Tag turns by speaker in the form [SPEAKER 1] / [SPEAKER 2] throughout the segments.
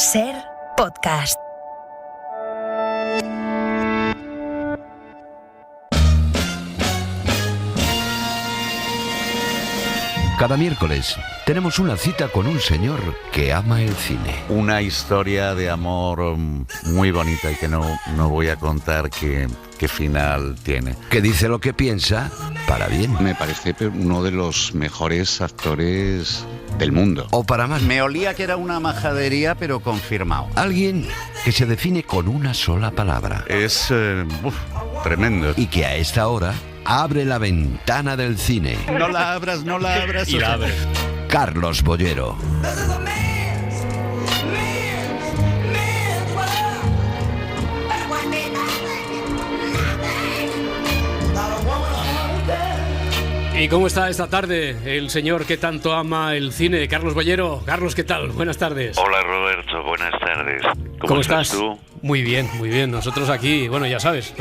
[SPEAKER 1] Ser Podcast.
[SPEAKER 2] Cada miércoles tenemos una cita con un señor que ama el cine.
[SPEAKER 3] Una historia de amor muy bonita y que no voy a contar qué final tiene.
[SPEAKER 2] Que dice lo que piensa para bien.
[SPEAKER 4] Me parece uno de los mejores actores del mundo.
[SPEAKER 2] O para mal.
[SPEAKER 3] Me olía que era una majadería, pero confirmado.
[SPEAKER 2] Alguien que se define con una sola palabra.
[SPEAKER 3] Es tremendo.
[SPEAKER 2] Y que a esta hora abre la ventana del cine.
[SPEAKER 3] No la abras.
[SPEAKER 5] Y la abre.
[SPEAKER 2] Carlos Bollero.
[SPEAKER 5] ¿Y cómo está esta tarde el señor que tanto ama el cine, Carlos Bollero? Carlos, ¿qué tal? Buenas tardes.
[SPEAKER 6] Hola Roberto, buenas tardes.
[SPEAKER 5] ¿Cómo estás
[SPEAKER 6] tú?
[SPEAKER 5] Muy bien, muy bien. Nosotros aquí, bueno, ya sabes,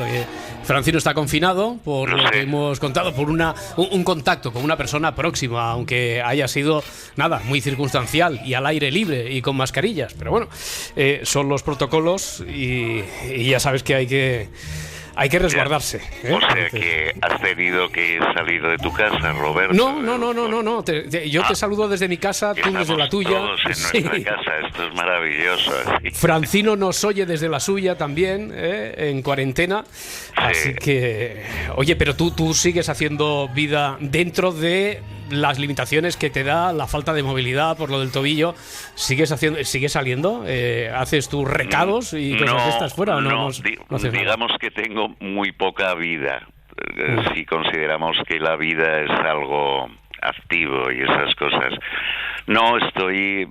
[SPEAKER 5] Francino está confinado por lo que hemos contado, por un contacto con una persona próxima, aunque haya sido, nada, muy circunstancial y al aire libre y con mascarillas. Pero bueno, son los protocolos y ya sabes que hay que resguardarse.
[SPEAKER 6] O sea que has tenido que salir de tu casa, Roberto.
[SPEAKER 5] No. Yo te saludo desde mi casa, tú desde la tuya.
[SPEAKER 6] Todos en nuestra casa, esto es maravilloso. Así.
[SPEAKER 5] Francino nos oye desde la suya también, en cuarentena. Sí. Así que, oye, pero tú sigues haciendo vida dentro de las limitaciones que te da la falta de movilidad por lo del tobillo. ¿Sigues saliendo? ¿Haces tus recados y cosas de estas fuera?
[SPEAKER 6] No, digamos que tengo muy poca vida. Si consideramos que la vida es algo activo y esas cosas. No, estoy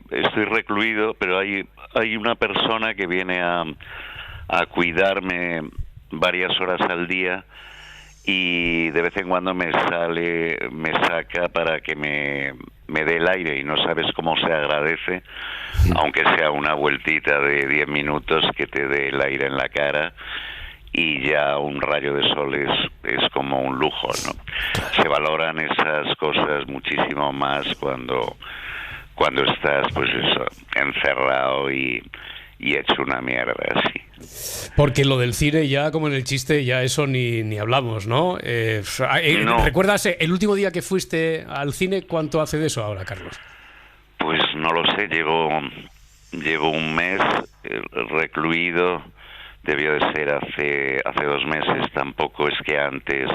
[SPEAKER 6] recluido, pero hay una persona que viene a cuidarme varias horas al día y de vez en cuando me saca para que me dé el aire y no sabes cómo se agradece, aunque sea una vueltita de 10 minutos que te dé el aire en la cara y ya un rayo de sol es como un lujo, ¿no? Se valoran esas cosas muchísimo más cuando estás, pues eso, encerrado y hecho una mierda, así.
[SPEAKER 5] Porque lo del cine ya, como en el chiste, ya eso ni hablamos, ¿no?
[SPEAKER 6] No.
[SPEAKER 5] ¿Recuerdas el último día que fuiste al cine? ¿Cuánto hace de eso ahora, Carlos?
[SPEAKER 6] Pues no lo sé, llevo un mes recluido, debió de ser hace 2 meses, tampoco es que antes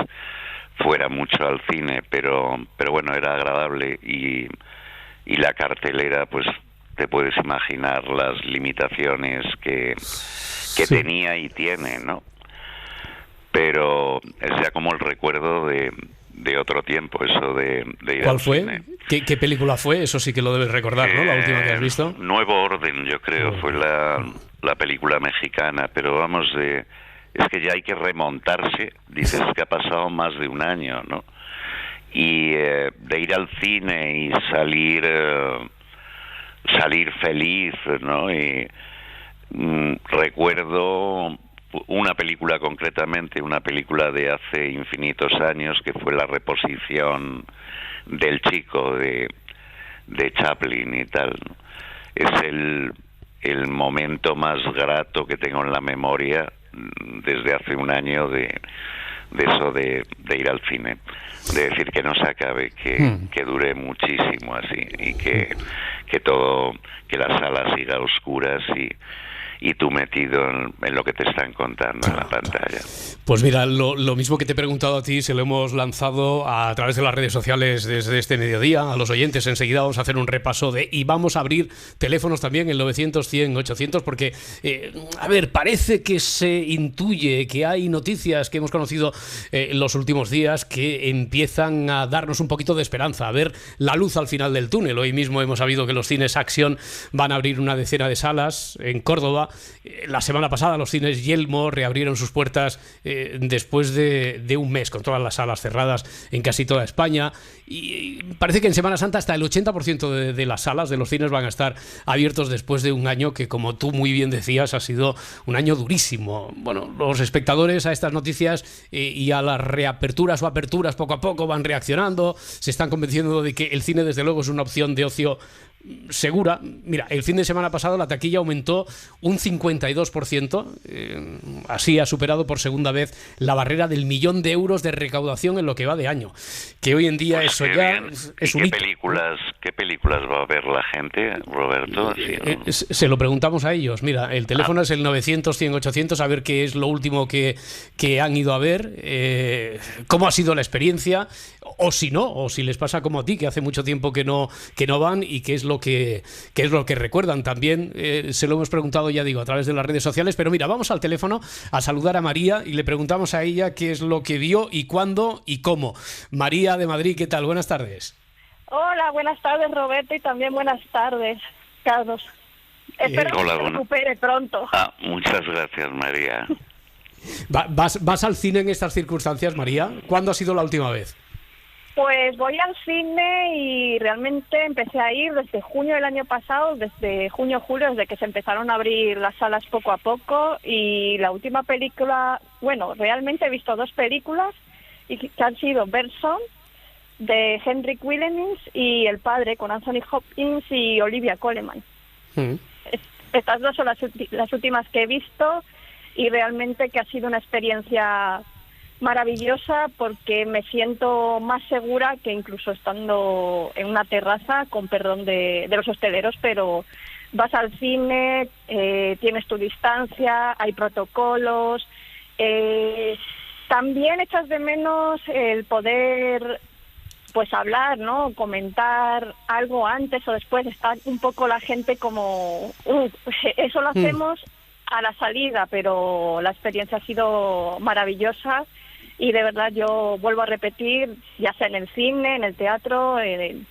[SPEAKER 6] fuera mucho al cine, pero bueno, era agradable y la cartelera, pues te puedes imaginar las limitaciones que sí tenía y tiene, ¿no? Pero es ya como el recuerdo de otro tiempo, eso de ir
[SPEAKER 5] ¿Cuál
[SPEAKER 6] al
[SPEAKER 5] fue?
[SPEAKER 6] cine.
[SPEAKER 5] ¿Qué película fue? Eso sí que lo debes recordar, ¿no? La última que has visto.
[SPEAKER 6] Nuevo Orden, yo creo, fue la película mexicana, pero vamos, es que ya hay que remontarse, dices que ha pasado más de un año, ¿no? Y de ir al cine y salir feliz, ¿no? Y recuerdo una película concretamente, una película de hace infinitos años, que fue la reposición del Chico de Chaplin y tal, ¿no? Es el momento más grato que tengo en la memoria desde hace un año de eso de ir al cine, de decir que no se acabe, que dure muchísimo así y que la sala siga a oscuras y tú metido en lo que te están contando en la pantalla.
[SPEAKER 5] Pues mira, lo mismo que te he preguntado a ti, se lo hemos lanzado a través de las redes sociales desde este mediodía a los oyentes. Enseguida vamos a hacer un repaso y vamos a abrir teléfonos también, el 900 100 800, porque, parece que se intuye que hay noticias que hemos conocido en los últimos días que empiezan a darnos un poquito de esperanza, a ver la luz al final del túnel. Hoy mismo hemos sabido que los cines Acción van a abrir una decena de salas en Córdoba. La semana pasada los cines Yelmo reabrieron sus puertas después de un mes, con todas las salas cerradas en casi toda España, y parece que en Semana Santa hasta el 80% de las salas de los cines van a estar abiertos después de un año que, como tú muy bien decías, ha sido un año durísimo. Bueno, los espectadores a estas noticias y a las reaperturas o aperturas poco a poco van reaccionando, se están convenciendo de que el cine desde luego es una opción de ocio segura. Mira, el fin de semana pasado la taquilla aumentó un 52%, así ha superado por segunda vez la barrera del 1.000.000 de euros de recaudación en lo que va de año, que hoy en día
[SPEAKER 6] Pues
[SPEAKER 5] eso
[SPEAKER 6] qué
[SPEAKER 5] ya
[SPEAKER 6] bien.
[SPEAKER 5] es
[SPEAKER 6] ¿Y
[SPEAKER 5] un
[SPEAKER 6] qué
[SPEAKER 5] hito.
[SPEAKER 6] películas va a ver la gente, Roberto? Sí, ¿no?
[SPEAKER 5] Se lo preguntamos a ellos. Mira, el teléfono es el 900-100-800, a ver qué es lo último que han ido a ver, cómo ha sido la experiencia, o si no, o si les pasa como a ti, que hace mucho tiempo que no van, y qué es lo que recuerdan. También se lo hemos preguntado, ya digo, a través de las redes sociales. Pero mira, vamos al teléfono a saludar a María y le preguntamos a ella qué es lo que vio y cuándo y cómo. María de Madrid, ¿qué tal? Buenas tardes.
[SPEAKER 1] Hola, buenas tardes, Roberto, y también buenas tardes, Carlos. Espero que
[SPEAKER 6] Hola,
[SPEAKER 1] se
[SPEAKER 6] bueno.
[SPEAKER 1] recupere pronto.
[SPEAKER 6] Muchas gracias, María.
[SPEAKER 5] ¿Vas al cine en estas circunstancias, María? ¿Cuándo ha sido la última vez?
[SPEAKER 1] Pues voy al cine y realmente empecé a ir desde junio del año pasado, desde junio-julio, desde que se empezaron a abrir las salas poco a poco, y la última película, bueno, realmente he visto 2 películas y que han sido Bergson, de Henrik Willens, y El Padre, con Anthony Hopkins y Olivia Colman. Estas 2 son las últimas que he visto, y realmente que ha sido una experiencia maravillosa, porque me siento más segura que incluso estando en una terraza, con perdón de los hosteleros, pero vas al cine, tienes tu distancia, hay protocolos, también echas de menos el poder pues hablar, ¿no? Comentar algo antes o después. Está un poco la gente como eso lo hacemos a la salida, pero la experiencia ha sido maravillosa. Y de verdad yo vuelvo a repetir, ya sea en el cine, en el teatro,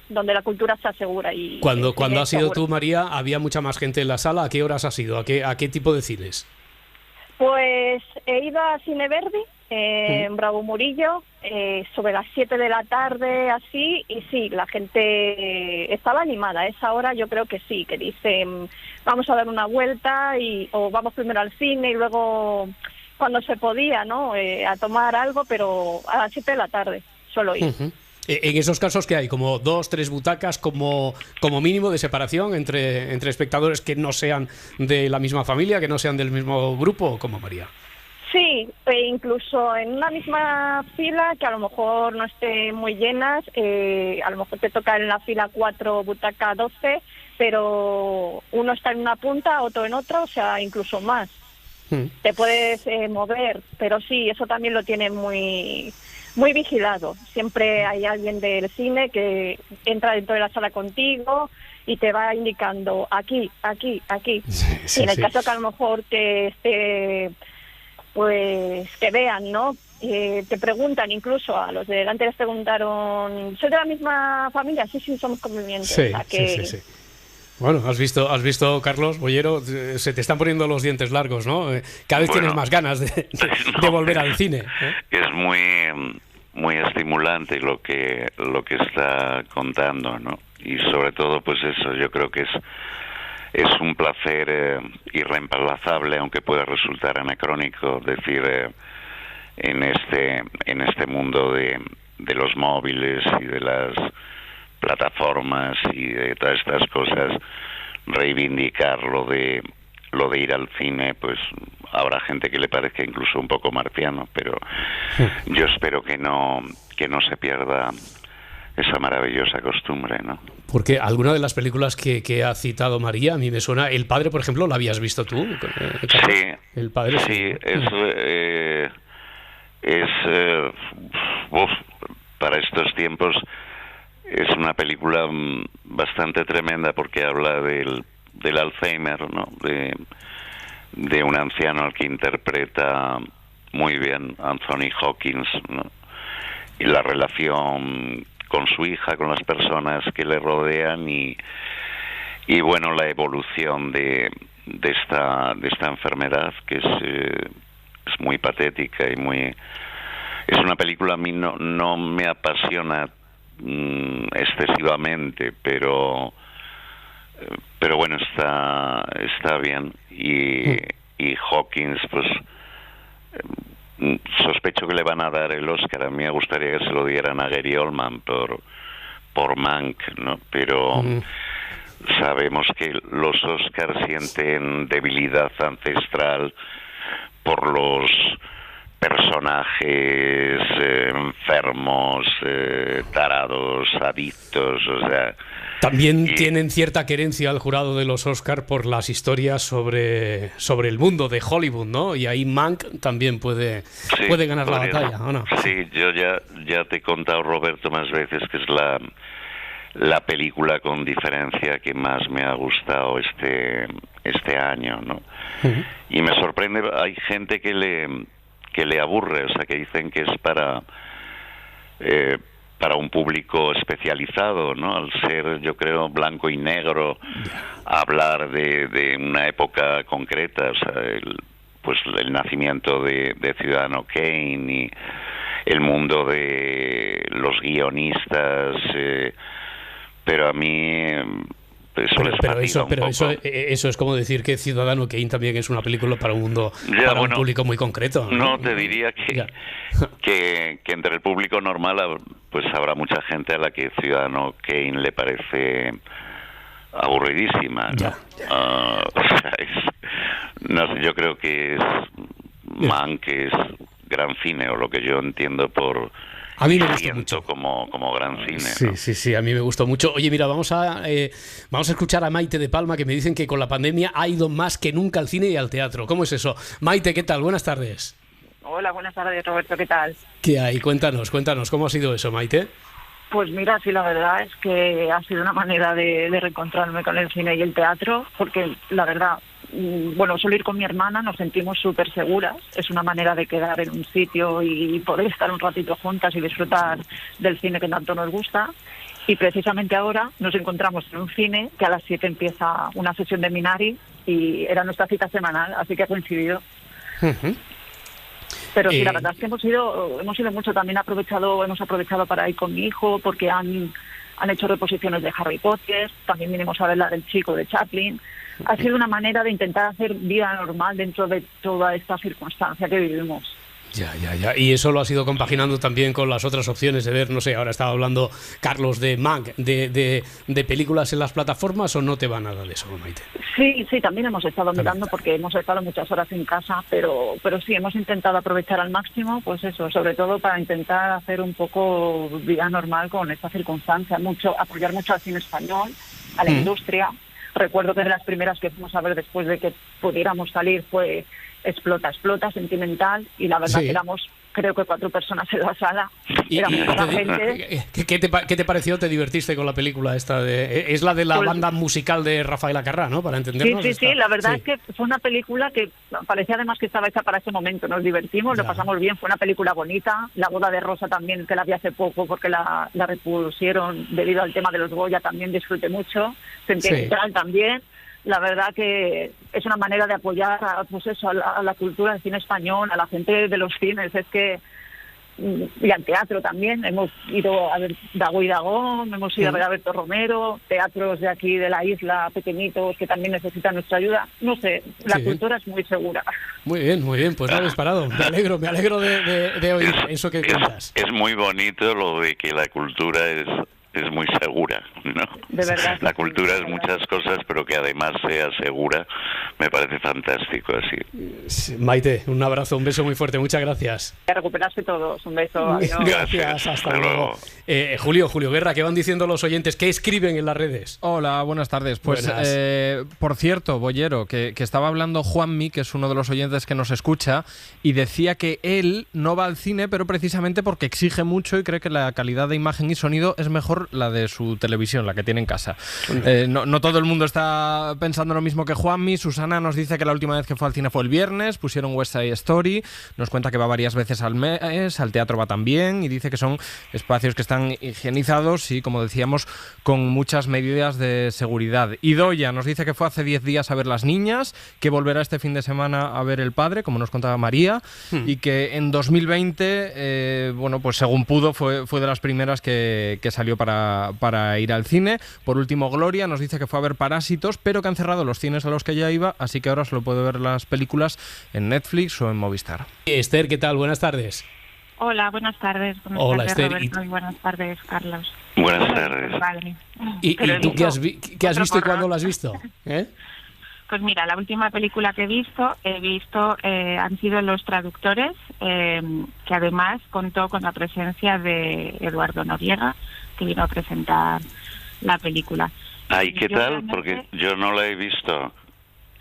[SPEAKER 1] donde la cultura está segura. Y
[SPEAKER 5] Cuando has ido tú, María, ¿había mucha más gente en la sala? ¿A qué horas has ido? ¿A qué tipo de cines?
[SPEAKER 1] Pues he ido a Cine Verdi, en Bravo Murillo, sobre las 7 de la tarde, así, y sí, la gente estaba animada. A esa hora yo creo que sí, que dicen, vamos a dar una vuelta, o vamos primero al cine y luego, cuando se podía, ¿no?, a tomar algo, pero a las 7 de la tarde solo ir.
[SPEAKER 5] En esos casos, ¿qué hay? ¿Como 2, 3 butacas como mínimo de separación entre espectadores que no sean de la misma familia, que no sean del mismo grupo, como María?
[SPEAKER 1] Sí, incluso en una misma fila, que a lo mejor no esté muy llenas, a lo mejor te toca en la fila 4, butaca 12, pero uno está en una punta, otro en otra, o sea, incluso más. Te puedes mover, pero sí, eso también lo tienen muy vigilado. Siempre hay alguien del cine que entra dentro de la sala contigo y te va indicando aquí. Sí, y en el caso que a lo mejor que esté, pues que vean, ¿no? Te preguntan, incluso a los de delante les preguntaron, ¿soy de la misma familia? Sí, somos convivientes.
[SPEAKER 5] Sí,
[SPEAKER 1] o sea que...
[SPEAKER 5] sí. Bueno, has visto, Carlos Bollero, se te están poniendo los dientes largos, ¿no? Cada vez tienes más ganas de volver al cine.
[SPEAKER 6] Es muy estimulante lo que está contando, ¿no? Y sobre todo, pues eso, yo creo que es un placer irreemplazable, aunque pueda resultar anacrónico, decir, en este mundo de los móviles y de las plataformas y de todas estas cosas, reivindicar lo de ir al cine. Pues habrá gente que le parezca incluso un poco marciano, pero yo espero que no se pierda esa maravillosa costumbre, ¿no? Porque alguna de las películas que ha citado María, a mí me suena. El Padre, por ejemplo, ¿la habías visto tú? Sí. El Padre. Sí, para estos tiempos es una película bastante tremenda, porque habla del Alzheimer, ¿no? De un anciano al que interpreta muy bien Anthony Hopkins, ¿no? Y la relación con su hija, con las personas que le rodean, y bueno, la evolución de esta enfermedad, que es muy patética y es una película. A mí no me apasiona excesivamente, pero bueno, está bien, y Hopkins, pues sospecho que le van a dar el Oscar. A mí me gustaría que se lo dieran a Gary Oldman por Mank, ¿no? Pero sabemos que los Oscars sienten debilidad ancestral por los personajes enfermos, tarados, adictos, o sea...
[SPEAKER 5] También tienen cierta querencia al jurado de los Oscar por las historias sobre el mundo de Hollywood, ¿no? Y ahí Mank también puede ganar la batalla, ¿o no?
[SPEAKER 6] Sí, yo ya te he contado, Roberto, más veces que es la película con diferencia que más me ha gustado este año, ¿no? Uh-huh. Y me sorprende, hay gente que le aburre, o sea, que dicen que es para un público especializado, ¿no? Al ser, yo creo, blanco y negro, hablar de una época concreta, o sea, el nacimiento de Ciudadano Kane y el mundo de los guionistas, pero a mí...
[SPEAKER 5] Eso es como decir que Ciudadano Kane también es una película para un mundo, un público muy concreto.
[SPEAKER 6] No, te diría que entre el público normal pues habrá mucha gente a la que Ciudadano Kane le parece aburridísima, ¿no? O sea, no sé, yo creo que es Mank, que es gran cine, o lo que yo entiendo por...
[SPEAKER 5] A mí me gustó mucho
[SPEAKER 6] como gran cine,
[SPEAKER 5] sí,
[SPEAKER 6] ¿no?
[SPEAKER 5] Sí, a mí me gustó mucho. Oye, mira, vamos a escuchar a Maite de Palma, que me dicen que con la pandemia ha ido más que nunca al cine y al teatro. ¿Cómo es eso? Maite, ¿qué tal? Buenas tardes.
[SPEAKER 7] Hola, buenas tardes, Roberto, ¿qué tal?
[SPEAKER 5] ¿Qué hay? Cuéntanos, ¿cómo ha sido eso, Maite?
[SPEAKER 7] Pues mira, sí, la verdad es que ha sido una manera de reencontrarme con el cine y el teatro, porque la verdad, bueno, suelo ir con mi hermana, nos sentimos súper seguras, es una manera de quedar en un sitio y poder estar un ratito juntas y disfrutar del cine que tanto nos gusta. Y precisamente ahora nos encontramos en un cine que a las 7 empieza una sesión de Minari y era nuestra cita semanal, así que ha coincidido. Uh-huh. Pero sí, la verdad es que hemos ido mucho. También hemos aprovechado para ir con mi hijo, porque han hecho reposiciones de Harry Potter, también vinimos a ver la del Chico de Chaplin. Ha sido una manera de intentar hacer vida normal dentro de toda esta circunstancia que vivimos.
[SPEAKER 5] Ya. Y eso lo has ido compaginando también con las otras opciones de ver, no sé, ahora estaba hablando Carlos de Mank, de películas en las plataformas, ¿o no te va nada de eso, Maite?
[SPEAKER 7] Sí, también hemos estado mirando porque hemos estado muchas horas en casa, pero sí, hemos intentado aprovechar al máximo, pues eso, sobre todo para intentar hacer un poco vida normal con esta circunstancia, apoyar mucho al cine español, a la industria. Recuerdo que de las primeras que fuimos a ver después de que pudiéramos salir fue Explota, Sentimental, y la verdad que éramos, creo que 4 personas en la sala. Era mucha gente.
[SPEAKER 5] ¿Qué te pareció? ¿Te divertiste con la película esta? Es la de la banda musical de Rafael Acarrá, ¿no? Para entendernos.
[SPEAKER 7] Sí, la verdad es que fue una película que parecía además que estaba hecha para ese momento. Nos divertimos, lo pasamos bien, fue una película bonita. La boda de Rosa también, que la vi hace poco porque la repusieron debido al tema de los Goya, también disfruté mucho. Sentimental también. La verdad que es una manera de apoyar a la cultura del cine español, a la gente de los cines, y al teatro también. Hemos ido a ver Dago y Dagón, hemos ido a ver a Berto Romero, teatros de aquí de la isla, pequeñitos, que también necesitan nuestra ayuda. No sé, la cultura es muy segura.
[SPEAKER 5] Muy bien, pues no habéis parado. Me alegro de oír eso que cuentas.
[SPEAKER 6] Es muy bonito lo de que la cultura es muy segura, ¿no?
[SPEAKER 7] De verdad.
[SPEAKER 6] La cultura es muchas cosas, pero que además sea segura, me parece fantástico así.
[SPEAKER 5] Sí, Maite, un abrazo, un beso muy fuerte, muchas gracias.
[SPEAKER 7] A recuperarse todos, un beso. Adiós.
[SPEAKER 5] Gracias, hasta luego. Julio Guerra, ¿qué van diciendo los oyentes? ¿Qué escriben en las redes?
[SPEAKER 8] Hola, buenas tardes. Pues, por cierto, Bollero, que estaba hablando Juanmi, que es uno de los oyentes que nos escucha, y decía que él no va al cine, pero precisamente porque exige mucho y cree que la calidad de imagen y sonido es mejor la de su televisión, la que tiene en casa. No todo el mundo está pensando lo mismo que Juanmi. Susana nos dice que la última vez que fue al cine fue el viernes, pusieron West Side Story, nos cuenta que va varias veces al mes, al teatro va también, y dice que son espacios que están higienizados y, como decíamos, con muchas medidas de seguridad. Idoia nos dice que fue hace 10 días a ver Las Niñas, que volverá este fin de semana a ver El Padre, como nos contaba María, y que en 2020, pues según pudo, fue de las primeras que salió para ir al cine. Por último, Gloria nos dice que fue a ver Parásitos, pero que han cerrado los cines a los que ya iba, así que ahora solo puede ver las películas en Netflix o en Movistar.
[SPEAKER 5] Esther, ¿qué tal? Buenas tardes.
[SPEAKER 9] Hola, buenas tardes.
[SPEAKER 5] Hola, Esther.
[SPEAKER 9] Roberto, y buenas tardes, Carlos.
[SPEAKER 6] Buenas tardes.
[SPEAKER 9] Vale.
[SPEAKER 5] ¿Y tú qué has visto y cuándo lo has visto?
[SPEAKER 9] Pues mira, la última película que he visto han sido Los Traductores, que además contó con la presencia de Eduardo Noriega, que vino a presentar la película.
[SPEAKER 6] Ay, ¿qué tal? Porque yo no la he visto.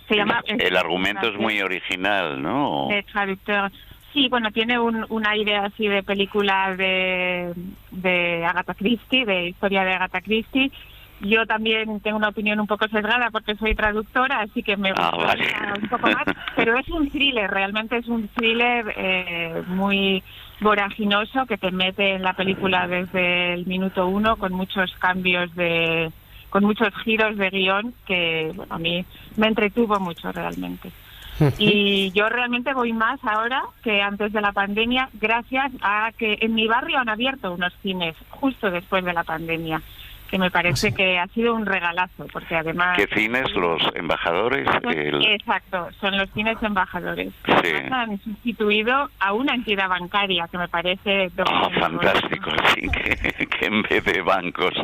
[SPEAKER 9] Se llama...
[SPEAKER 6] El argumento es muy original, ¿no?
[SPEAKER 9] De Traductor. Sí, bueno, tiene un aire así de película de Agatha Christie, de historia de Agatha Christie. Yo también tengo una opinión un poco sesgada porque soy traductora, así que me gusta un poco más. Pero es un thriller, realmente es un thriller muy voraginoso que te mete en la película desde el minuto 1 con muchos cambios con muchos giros de guión que a mí me entretuvo mucho realmente. Y yo realmente voy más ahora que antes de la pandemia, gracias a que en mi barrio han abierto unos cines justo después de la pandemia, que me parece que ha sido un regalazo, porque además...
[SPEAKER 6] ¿Qué cines? ¿Los embajadores?
[SPEAKER 9] Exacto, son los cines embajadores.
[SPEAKER 6] Sí.
[SPEAKER 9] Han sustituido a una entidad bancaria, que me parece...
[SPEAKER 6] fantástico, sí, que en vez de bancos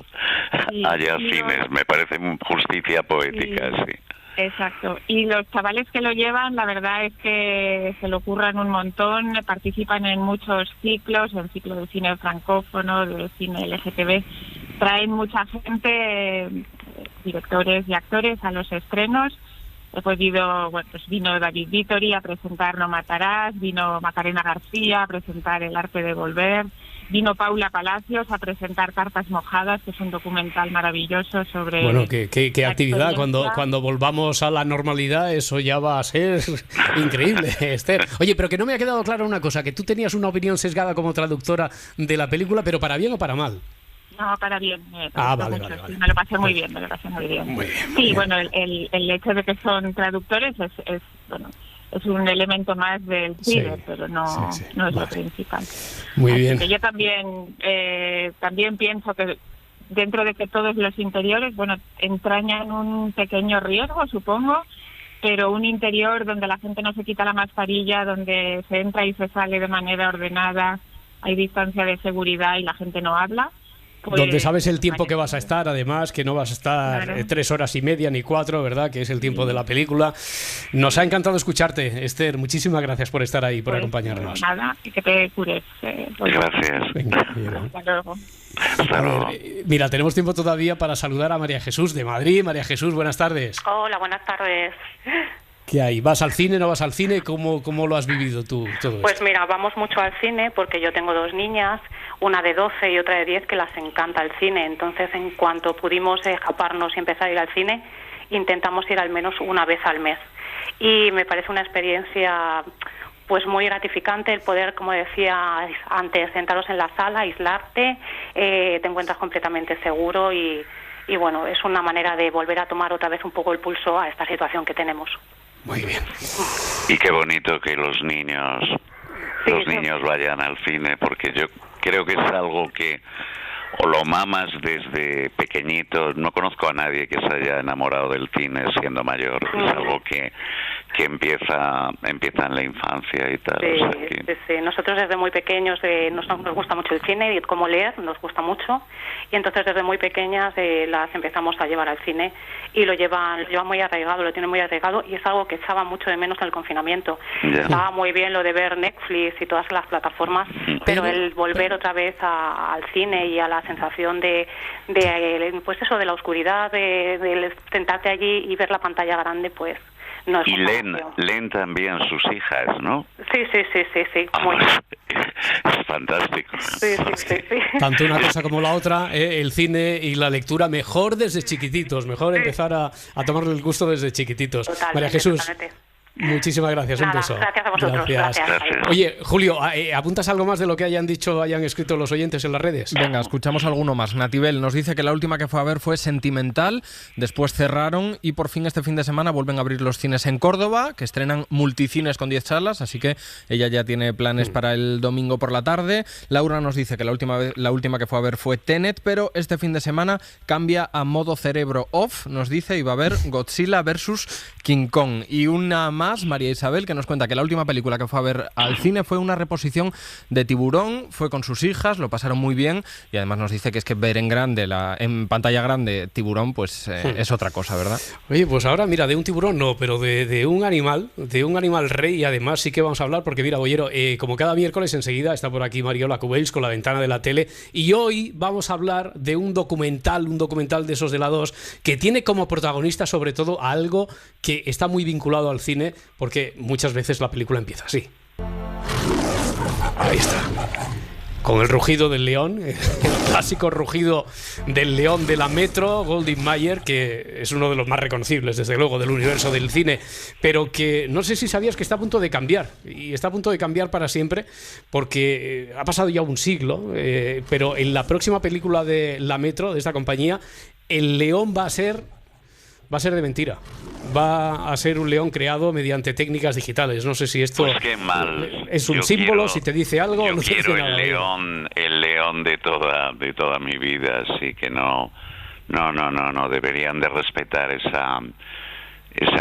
[SPEAKER 6] haya cines, me parece justicia poética, sí.
[SPEAKER 9] Exacto. Y los chavales que lo llevan, la verdad es que se lo curran un montón, participan en muchos ciclos, en ciclo de cine francófono, de cine LGTB. Traen mucha gente, directores y actores a los estrenos. Vino David Vittori a presentar No Matarás, vino Macarena García a presentar El Arte de Volver, vino Paula Palacios a presentar Cartas Mojadas, que es un documental maravilloso sobre...
[SPEAKER 5] Bueno, qué actividad, cuando volvamos a la normalidad, eso ya va a ser increíble, Esther. Oye, pero que no me ha quedado claro una cosa, que tú tenías una opinión sesgada como traductora de la película, pero ¿para bien o para mal?
[SPEAKER 9] No, para bien.
[SPEAKER 5] Vale.
[SPEAKER 9] Me lo pasé muy bien, Muy bien. Sí, bueno, el hecho de que son traductores es un elemento más del cine, pero no es lo principal.
[SPEAKER 5] Muy bien.
[SPEAKER 9] Que yo también pienso que dentro de que todos los interiores, entrañan un pequeño riesgo, supongo, pero un interior donde la gente no se quita la mascarilla, donde se entra y se sale de manera ordenada, hay distancia de seguridad y la gente no habla.
[SPEAKER 5] Donde sabes el tiempo que vas a estar, además, que no vas a estar 3 horas y media ni 4, ¿verdad? Que es el tiempo de la película. Nos ha encantado escucharte, Esther. Muchísimas gracias por estar ahí, por acompañarnos.
[SPEAKER 9] Nada, y que te cures.
[SPEAKER 6] Gracias.
[SPEAKER 5] Venga,
[SPEAKER 6] hasta luego.
[SPEAKER 5] Mira, tenemos tiempo todavía para saludar a María Jesús de Madrid. María Jesús, buenas tardes.
[SPEAKER 10] Hola, buenas tardes.
[SPEAKER 5] ¿Qué hay? ¿Vas al cine, no vas al cine? ¿Cómo lo has vivido tú todo
[SPEAKER 10] Pues
[SPEAKER 5] esto?
[SPEAKER 10] Mira, vamos mucho al cine porque yo tengo 2 niñas, una de 12 y otra de 10, que las encanta el cine. Entonces, en cuanto pudimos escaparnos y empezar a ir al cine, intentamos ir al menos una vez al mes. Y me parece una experiencia pues muy gratificante el poder, como decía antes, sentaros en la sala, aislarte, te encuentras completamente seguro y bueno, es una manera de volver a tomar otra vez un poco el pulso a esta situación que tenemos.
[SPEAKER 5] Muy bien.
[SPEAKER 6] Y qué bonito que los niños vayan al cine, porque yo creo que es algo que o lo mamas desde pequeñito. No conozco a nadie que se haya enamorado del cine siendo mayor. Es algo que empieza en la infancia y tal.
[SPEAKER 10] Sí,
[SPEAKER 6] o sea que...
[SPEAKER 10] sí. Nosotros desde muy pequeños nos gusta mucho el cine y cómo leer, nos gusta mucho. Y entonces desde muy pequeñas las empezamos a llevar al cine y lo llevan muy arraigado, lo tienen muy arraigado, y es algo que echaba mucho de menos en el confinamiento.
[SPEAKER 6] Ya.
[SPEAKER 10] Estaba muy bien lo de ver Netflix y todas las plataformas, pero el volver otra vez al cine y a la sensación pues eso, de la oscuridad, de sentarte allí y ver la pantalla grande, pues no es.
[SPEAKER 6] Y leen también sus hijas, ¿no?
[SPEAKER 10] Sí, muy bien.
[SPEAKER 6] Es fantástico.
[SPEAKER 10] Sí.
[SPEAKER 5] Tanto una cosa como la otra, el cine y la lectura, mejor desde chiquititos, mejor empezar a tomarle el gusto desde chiquititos.
[SPEAKER 10] Totalmente,
[SPEAKER 5] María Jesús,
[SPEAKER 10] totalmente.
[SPEAKER 5] Muchísimas gracias, un beso.
[SPEAKER 10] Gracias a vosotros. Gracias.
[SPEAKER 5] Oye, Julio, ¿apuntas algo más de lo que hayan escrito los oyentes en las redes?
[SPEAKER 8] Venga, escuchamos alguno más. Natibel nos dice que la última que fue a ver fue Sentimental, después cerraron y por fin este fin de semana vuelven a abrir los cines en Córdoba, que estrenan multicines con 10 salas, así que ella ya tiene planes para el domingo por la tarde. Laura nos dice que la última que fue a ver fue Tenet, pero este fin de semana cambia a modo cerebro off, nos dice, y va a ver Godzilla vs. King Kong. Y una más más, María Isabel, que nos cuenta que la última película que fue a ver al cine fue una reposición de Tiburón, fue con sus hijas, lo pasaron muy bien y además nos dice que es que ver en pantalla grande Tiburón pues es otra cosa, ¿verdad?
[SPEAKER 5] Oye, pues ahora mira, de un tiburón no, pero de un animal rey, y además sí que vamos a hablar porque mira, Bollero, como cada miércoles enseguida está por aquí Mariola Cubells con La Ventana de la Tele, y hoy vamos a hablar de un documental de esos de la 2 que tiene como protagonista sobre todo a algo que está muy vinculado al cine, porque muchas veces la película empieza así. Ahí está. Con el rugido del león, el clásico rugido del león de la Metro, Goldwyn Mayer, que es uno de los más reconocibles, desde luego, del universo del cine, pero que no sé si sabías que está a punto de cambiar, y está a punto de cambiar para siempre, porque ha pasado ya un siglo, pero en la próxima película de la Metro, de esta compañía, el león va a ser de mentira. Va a ser un león creado mediante técnicas digitales. No sé si esto
[SPEAKER 6] pues qué mal.
[SPEAKER 5] Es un símbolo, si te dice algo.
[SPEAKER 6] Yo
[SPEAKER 5] no te
[SPEAKER 6] quiero
[SPEAKER 5] dice nada,
[SPEAKER 6] el león de toda mi vida, así que no deberían de respetar esa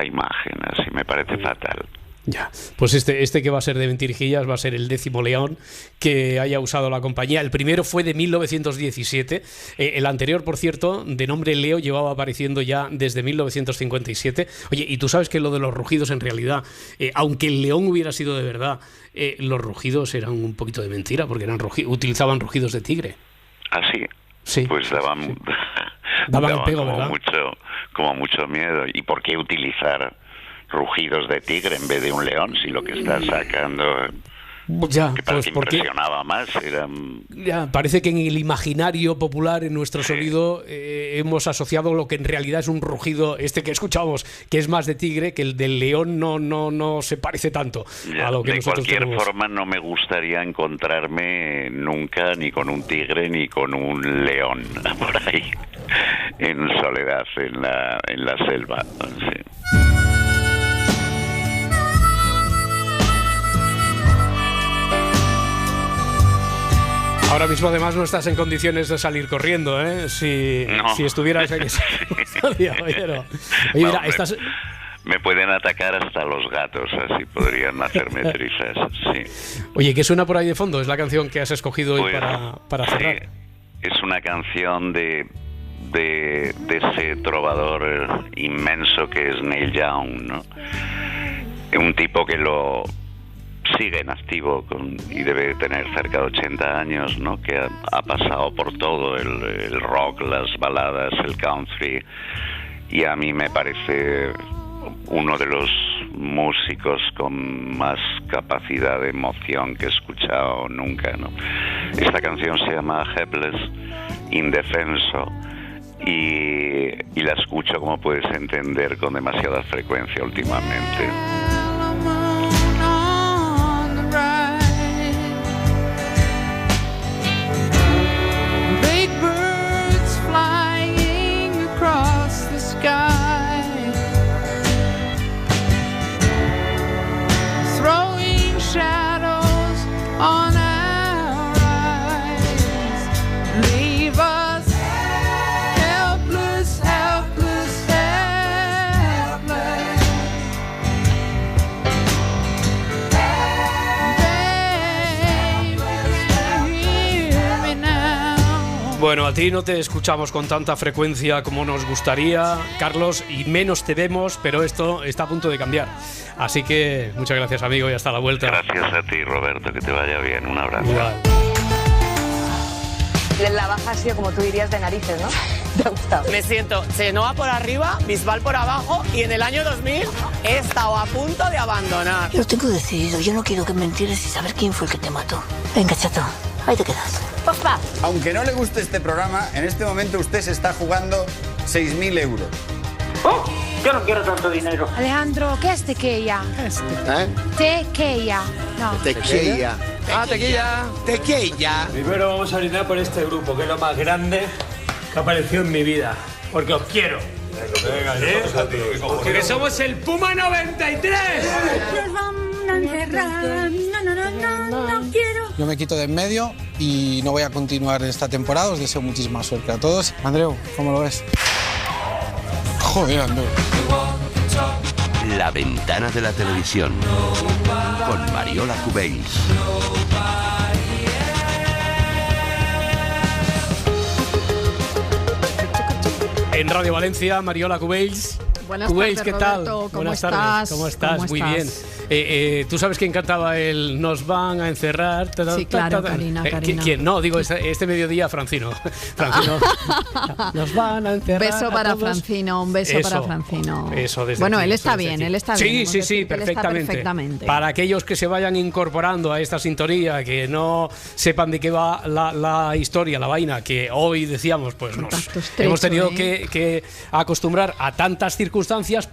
[SPEAKER 6] imagen, así me parece fatal.
[SPEAKER 5] Ya, pues este que va a ser de mentirijillas va a ser el 10º león que haya usado la compañía. El primero fue de 1917. El anterior, por cierto, de nombre Leo, llevaba apareciendo ya desde 1957. Oye, y tú sabes que lo de los rugidos en realidad, aunque el león hubiera sido de verdad, los rugidos eran un poquito de mentira porque utilizaban rugidos de tigre.
[SPEAKER 6] ¿Ah, sí?
[SPEAKER 5] Sí.
[SPEAKER 6] Pues daban
[SPEAKER 5] el pego, ¿verdad?
[SPEAKER 6] Como mucho miedo. ¿Y por qué utilizar rugidos de tigre en vez de un león si lo que está sacando
[SPEAKER 5] ya,
[SPEAKER 6] que
[SPEAKER 5] pues porque
[SPEAKER 6] impresionaba más
[SPEAKER 5] ya parece que en el imaginario popular, en nuestro sonido, hemos asociado lo que en realidad es un rugido que escuchamos, que es más de tigre, que el del león no se parece tanto
[SPEAKER 6] ya,
[SPEAKER 5] a lo que
[SPEAKER 6] de
[SPEAKER 5] nosotros
[SPEAKER 6] cualquier
[SPEAKER 5] tenemos.
[SPEAKER 6] forma no me gustaría encontrarme nunca ni con un tigre ni con un león por ahí en soledad en la selva, sí.
[SPEAKER 5] Ahora mismo además no estás en condiciones de salir corriendo, ¿eh? Si estuvieras en ese día, Oye, mira,
[SPEAKER 6] me pueden atacar hasta los gatos, así podrían hacerme trizas, sí.
[SPEAKER 5] Oye, ¿qué suena por ahí de fondo? Es la canción que has escogido hoy para cerrar.
[SPEAKER 6] Sí, es una canción de ese trovador inmenso que es Neil Young, ¿no? Un tipo que lo sigue en activo y debe tener cerca de 80 años, ¿no? Que ha pasado por todo el rock, las baladas, el country, y a mí me parece uno de los músicos con más capacidad de emoción que he escuchado nunca, ¿no? Esta canción se llama Helpless, Indefenso, y la escucho, como puedes entender, con demasiada frecuencia últimamente.
[SPEAKER 5] Bueno, a ti no te escuchamos con tanta frecuencia como nos gustaría, Carlos, y menos te vemos, pero esto está a punto de cambiar. Así que muchas gracias, amigo, y hasta la vuelta.
[SPEAKER 6] Gracias a ti, Roberto, que te vaya bien. Un abrazo.
[SPEAKER 5] Igual.
[SPEAKER 11] La baja ha sido, como tú dirías, de narices, ¿no? ¿Te ha gustado?
[SPEAKER 12] Me siento Chenoa por arriba, Bisbal por abajo, y en el año 2000 he estado a punto de abandonar.
[SPEAKER 13] Yo tengo decidido, yo no quiero que me entieres y saber quién fue el que te mató. Venga, chato, ahí te quedas.
[SPEAKER 11] Papá.
[SPEAKER 14] Aunque no le guste este programa, en este momento usted se está jugando 6.000 euros.
[SPEAKER 15] ¡Oh! Yo no quiero tanto dinero.
[SPEAKER 16] Alejandro, ¿qué es tequila? Tequila. No.
[SPEAKER 14] Tequila.
[SPEAKER 12] Ah, tequila.
[SPEAKER 15] Tequila.
[SPEAKER 17] Primero vamos a brindar por este grupo, que es lo más grande que ha aparecido en mi vida. Porque os quiero. Porque somos el Puma 93.
[SPEAKER 16] Nos van a encerrar. No quiero.
[SPEAKER 18] Yo me quito de en medio y no voy a continuar esta temporada. Os deseo muchísima suerte a todos. Andreu, ¿cómo lo ves? Joder, Andreu.
[SPEAKER 2] La ventana de la televisión con Mariola Cubells.
[SPEAKER 5] En Radio Valencia, Mariola Cubells.
[SPEAKER 19] Buenas tardes,
[SPEAKER 5] ¿qué tal?
[SPEAKER 19] Roberto,
[SPEAKER 5] Buenas tardes. ¿Cómo estás? Muy bien. Tú sabes quién cantaba el Nos van a encerrar.
[SPEAKER 19] Sí, claro, Karina.
[SPEAKER 5] ¿Quién? No, digo, este mediodía, Francino. Nos van a encerrar.
[SPEAKER 19] Beso para Francino, un beso para Francino.
[SPEAKER 5] Eso, desde
[SPEAKER 19] bueno,
[SPEAKER 5] aquí,
[SPEAKER 19] él está bien,
[SPEAKER 5] Sí, perfectamente. Para aquellos que se vayan incorporando a esta sintonía, que no sepan de qué va la historia, la vaina, que hoy decíamos, pues hemos tenido que acostumbrar a tantas circunstancias,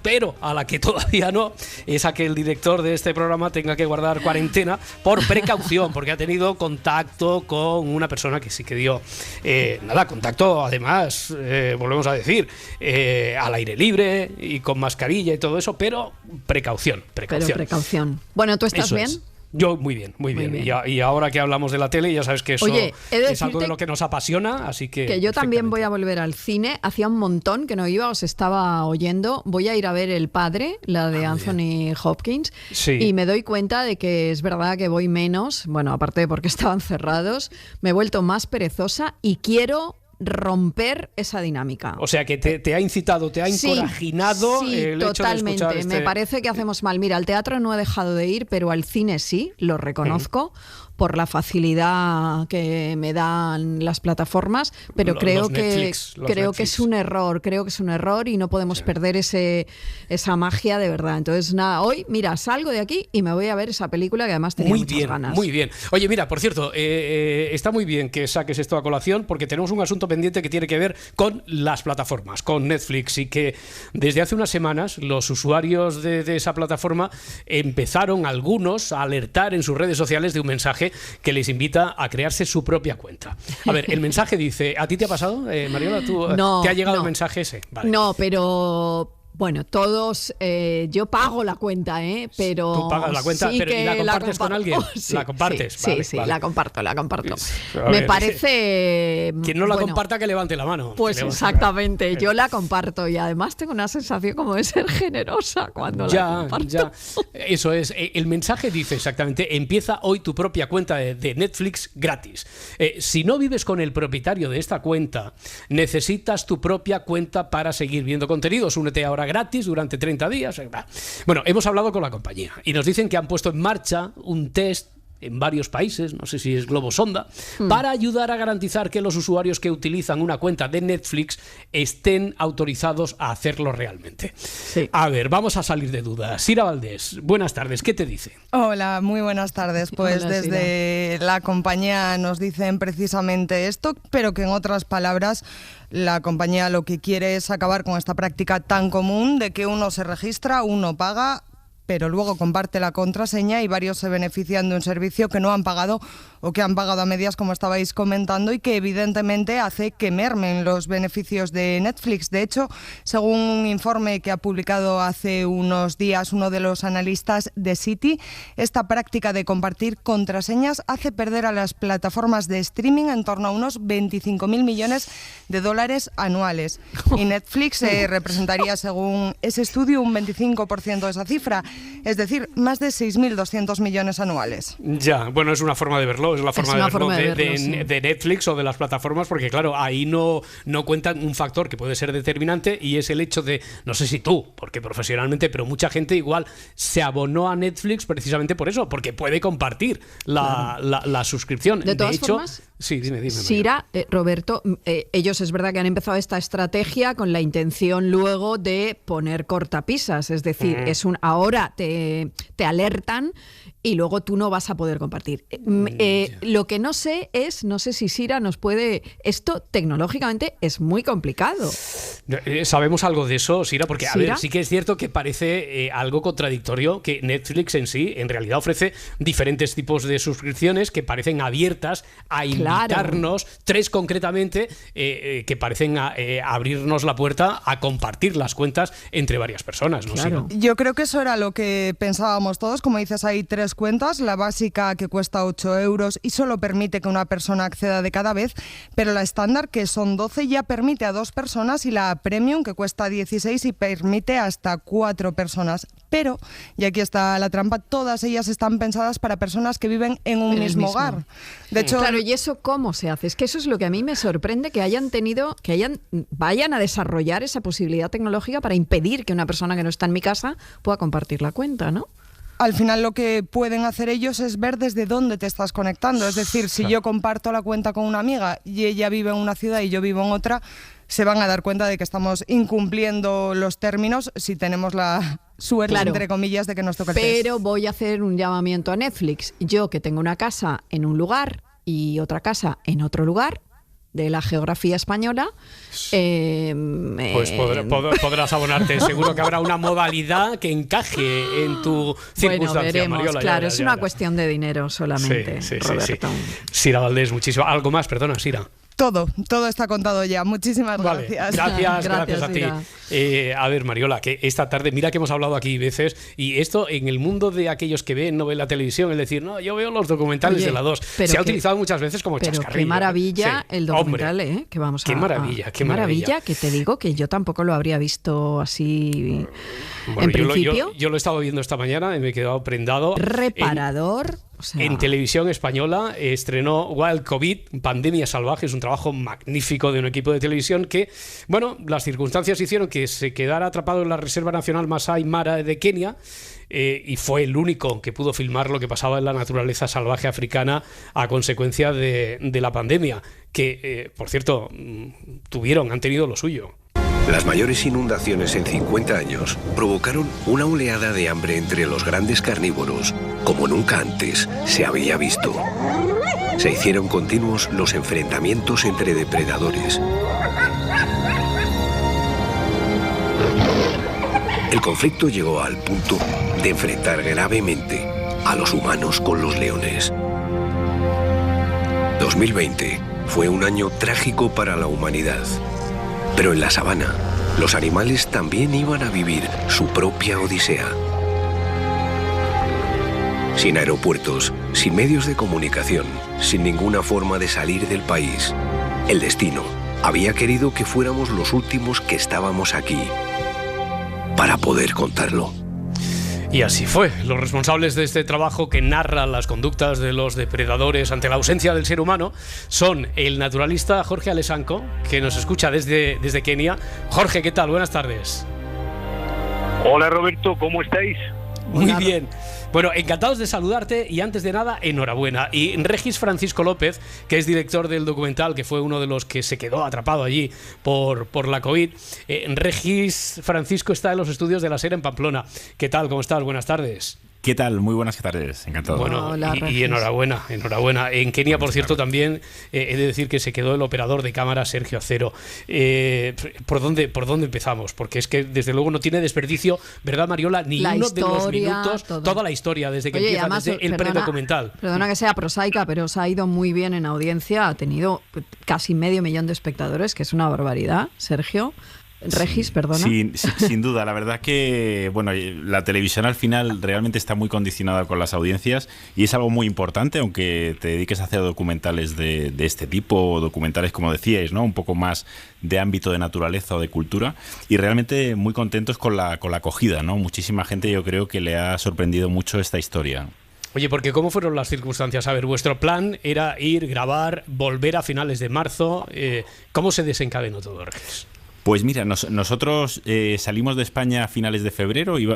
[SPEAKER 5] pero a la que todavía no, es a que el director de este programa tenga que guardar cuarentena por precaución, porque ha tenido contacto con una persona que sí que dio contacto, además, volvemos a decir, al aire libre y con mascarilla y todo eso, pero precaución.
[SPEAKER 19] Bueno, ¿tú estás bien?
[SPEAKER 5] Yo muy bien. Y ahora que hablamos de la tele, ya sabes que eso es algo de lo que nos apasiona, así que
[SPEAKER 19] yo también voy a volver al cine. Hacía un montón que no iba, os estaba oyendo. Voy a ir a ver El Padre, la de Anthony Hopkins, y me doy cuenta de que es verdad que voy menos, bueno, aparte de porque estaban cerrados, me he vuelto más perezosa y quiero romper esa dinámica.
[SPEAKER 5] O sea que te ha incitado, te ha encorajinado el hecho de escuchar
[SPEAKER 19] Me parece que hacemos mal. Mira, al teatro no he dejado de ir, pero al cine sí, lo reconozco. Por la facilidad que me dan las plataformas, pero creo que es un error y no podemos perder esa magia de verdad. Entonces, nada, hoy, mira, salgo de aquí y me voy a ver esa película que además tenía muchas ganas.
[SPEAKER 5] Muy bien. Oye, mira, por cierto, está muy bien que saques esto a colación porque tenemos un asunto pendiente que tiene que ver con las plataformas, con Netflix, y que desde hace unas semanas los usuarios de esa plataforma empezaron algunos a alertar en sus redes sociales de un mensaje que les invita a crearse su propia cuenta. A ver, el mensaje dice, ¿a ti te ha pasado, Mariola? ¿Te ha llegado el mensaje ese? Vale.
[SPEAKER 19] No, pero... Bueno, todos, yo pago la cuenta, pero...
[SPEAKER 5] Tú pagas la cuenta,
[SPEAKER 19] sí,
[SPEAKER 5] pero ¿y la compartes con alguien?
[SPEAKER 19] Sí,
[SPEAKER 5] ¿La compartes?
[SPEAKER 19] Sí, vale. La comparto. Me parece...
[SPEAKER 5] Quien no la comparta, que levante la mano.
[SPEAKER 19] Pues exactamente, yo la comparto y además tengo una sensación como de ser generosa cuando la comparto.
[SPEAKER 5] Ya, eso es. El mensaje dice exactamente, empieza hoy tu propia cuenta de Netflix gratis. Si no vives con el propietario de esta cuenta, necesitas tu propia cuenta para seguir viendo contenidos. Únete ahora gratis durante 30 días. Bueno, hemos hablado con la compañía y nos dicen que han puesto en marcha un test en varios países, no sé si es globo sonda, para ayudar a garantizar que los usuarios que utilizan una cuenta de Netflix estén autorizados a hacerlo realmente. Sí. A ver, vamos a salir de dudas. Sira Valdés, buenas tardes, ¿qué te dice?
[SPEAKER 20] Hola, muy buenas tardes. Pues hola, desde la compañía nos dicen precisamente esto, pero que en otras palabras la compañía lo que quiere es acabar con esta práctica tan común de que uno se registra, uno paga, pero luego comparte la contraseña y varios se benefician de un servicio que no han pagado o que han pagado a medias, como estabais comentando, y que evidentemente hace que mermen los beneficios de Netflix. De hecho, según un informe que ha publicado hace unos días uno de los analistas de Citi, esta práctica de compartir contraseñas hace perder a las plataformas de streaming en torno a unos 25.000 millones de dólares anuales. Y Netflix representaría, según ese estudio, un 25% de esa cifra, es decir, más de 6.200 millones anuales.
[SPEAKER 5] Ya, bueno, es una forma de verlo, es la forma de verlo de Netflix o de las plataformas, porque claro, ahí no cuentan un factor que puede ser determinante, y es el hecho de, no sé si tú, porque profesionalmente, pero mucha gente igual se abonó a Netflix precisamente por eso, porque puede compartir la suscripción.
[SPEAKER 19] De todas formas,
[SPEAKER 5] sí, dime.
[SPEAKER 19] Sira, Roberto, ellos es verdad que han empezado esta estrategia con la intención luego de poner cortapisas, es decir, ahora te alertan y luego tú no vas a poder compartir. Lo que no sé si Sira nos puede... Esto tecnológicamente es muy complicado.
[SPEAKER 5] ¿Sabemos algo de eso, Sira? Porque, a ver, sí que es cierto que parece algo contradictorio que Netflix en sí, en realidad ofrece diferentes tipos de suscripciones que parecen abiertas a invitarnos, 3 concretamente, que parecen abrirnos la puerta a compartir las cuentas entre varias personas, ¿no?
[SPEAKER 20] Claro. Yo creo que eso era lo que pensábamos todos. Como dices, hay 3 cuentas, la básica que cuesta 8 euros y solo permite que una persona acceda de cada vez, pero la estándar, que son 12, ya permite a 2 personas, y la premium, que cuesta 16 y permite hasta 4 personas. pero, y aquí está la trampa, todas ellas están pensadas para personas que viven en un mismo hogar. De hecho,
[SPEAKER 19] claro, ¿y eso cómo se hace? Es que eso es lo que a mí me sorprende, que vayan a desarrollar esa posibilidad tecnológica para impedir que una persona que no está en mi casa pueda compartir la cuenta, ¿no?
[SPEAKER 20] Al final lo que pueden hacer ellos es ver desde dónde te estás conectando. Es decir, si yo comparto la cuenta con una amiga y ella vive en una ciudad y yo vivo en otra, se van a dar cuenta de que estamos incumpliendo los términos si tenemos la suerte, entre comillas, de que nos toque el test.
[SPEAKER 19] Pero voy a hacer un llamamiento a Netflix. Yo, que tengo una casa en un lugar y otra casa en otro lugar de la geografía española,
[SPEAKER 5] pues podrás abonarte. Seguro que habrá una modalidad que encaje en tu circunstancia.
[SPEAKER 19] Bueno, veremos,
[SPEAKER 5] Mariola,
[SPEAKER 19] claro, es una cuestión de dinero solamente, Roberto.
[SPEAKER 5] Sira Valdés, muchísimo. ¿Algo más? Perdona, Sira.
[SPEAKER 20] Todo está contado ya. Muchísimas gracias.
[SPEAKER 5] Gracias a ti. A ver, Mariola, que esta tarde, mira que hemos hablado aquí veces, y esto en el mundo de aquellos que no ven la televisión, es decir, no, yo veo los documentales de la 2. Se ha utilizado muchas veces como chascarrillo.
[SPEAKER 19] Qué maravilla el documental, que vamos a...
[SPEAKER 5] Qué maravilla,
[SPEAKER 19] que te digo que yo tampoco lo habría visto así en principio.
[SPEAKER 5] Yo lo he estado viendo esta mañana y me he quedado prendado.
[SPEAKER 19] Reparador.
[SPEAKER 5] En televisión española estrenó Wild COVID, Pandemia Salvaje. Es un trabajo magnífico de un equipo de televisión que, bueno, las circunstancias hicieron que se quedara atrapado en la Reserva Nacional Masai Mara de Kenia, y fue el único que pudo filmar lo que pasaba en la naturaleza salvaje africana a consecuencia de la pandemia, que, por cierto, han tenido lo suyo.
[SPEAKER 21] Las mayores inundaciones en 50 años provocaron una oleada de hambre entre los grandes carnívoros, como nunca antes se había visto. Se hicieron continuos los enfrentamientos entre depredadores. El conflicto llegó al punto de enfrentar gravemente a los humanos con los leones. 2020 fue un año trágico para la humanidad. Pero en la sabana, los animales también iban a vivir su propia odisea. Sin aeropuertos, sin medios de comunicación, sin ninguna forma de salir del país, el destino había querido que fuéramos los últimos que estábamos aquí para poder contarlo.
[SPEAKER 5] Y así fue. Los responsables de este trabajo que narra las conductas de los depredadores ante la ausencia del ser humano son el naturalista Jorge Alessanco, que nos escucha desde Kenia. Jorge, ¿qué tal? Buenas tardes.
[SPEAKER 22] Hola Roberto, ¿cómo estáis?
[SPEAKER 5] Muy bien. Bueno, encantados de saludarte y antes de nada, enhorabuena. Y Regis Francisco López, que es director del documental, que fue uno de los que se quedó atrapado allí por la COVID. Regis Francisco está en los estudios de la SER en Pamplona. ¿Qué tal? ¿Cómo estás? Buenas tardes.
[SPEAKER 23] ¿Qué tal? Muy buenas tardes, encantado.
[SPEAKER 5] Bueno,
[SPEAKER 19] hola,
[SPEAKER 5] y enhorabuena. En Kenia, por cierto, también he de decir que se quedó el operador de cámara Sergio Acero. ¿Por dónde empezamos? Porque es que desde luego no tiene desperdicio, ¿verdad, Mariola? Ni
[SPEAKER 19] la
[SPEAKER 5] uno
[SPEAKER 19] historia,
[SPEAKER 5] de los minutos, toda la historia, desde que empieza,
[SPEAKER 19] además,
[SPEAKER 5] desde el predocumental.
[SPEAKER 19] Perdona que sea prosaica, pero os ha ido muy bien en audiencia, ha tenido casi 500.000 de espectadores, que es una barbaridad, Sergio. Regis, perdona.
[SPEAKER 23] Sí, sin duda. La verdad que la televisión al final realmente está muy condicionada con las audiencias y es algo muy importante, aunque te dediques a hacer documentales de este tipo, documentales, como decíais, ¿no? Un poco más de ámbito de naturaleza o de cultura, y realmente muy contentos con la acogida, ¿no? Muchísima gente, yo creo que le ha sorprendido mucho esta historia.
[SPEAKER 5] Oye, porque ¿cómo fueron las circunstancias? A ver, vuestro plan era ir, grabar, volver a finales de marzo. ¿Cómo se desencadenó todo, Regis?
[SPEAKER 23] Pues mira, nosotros salimos de España a finales de febrero y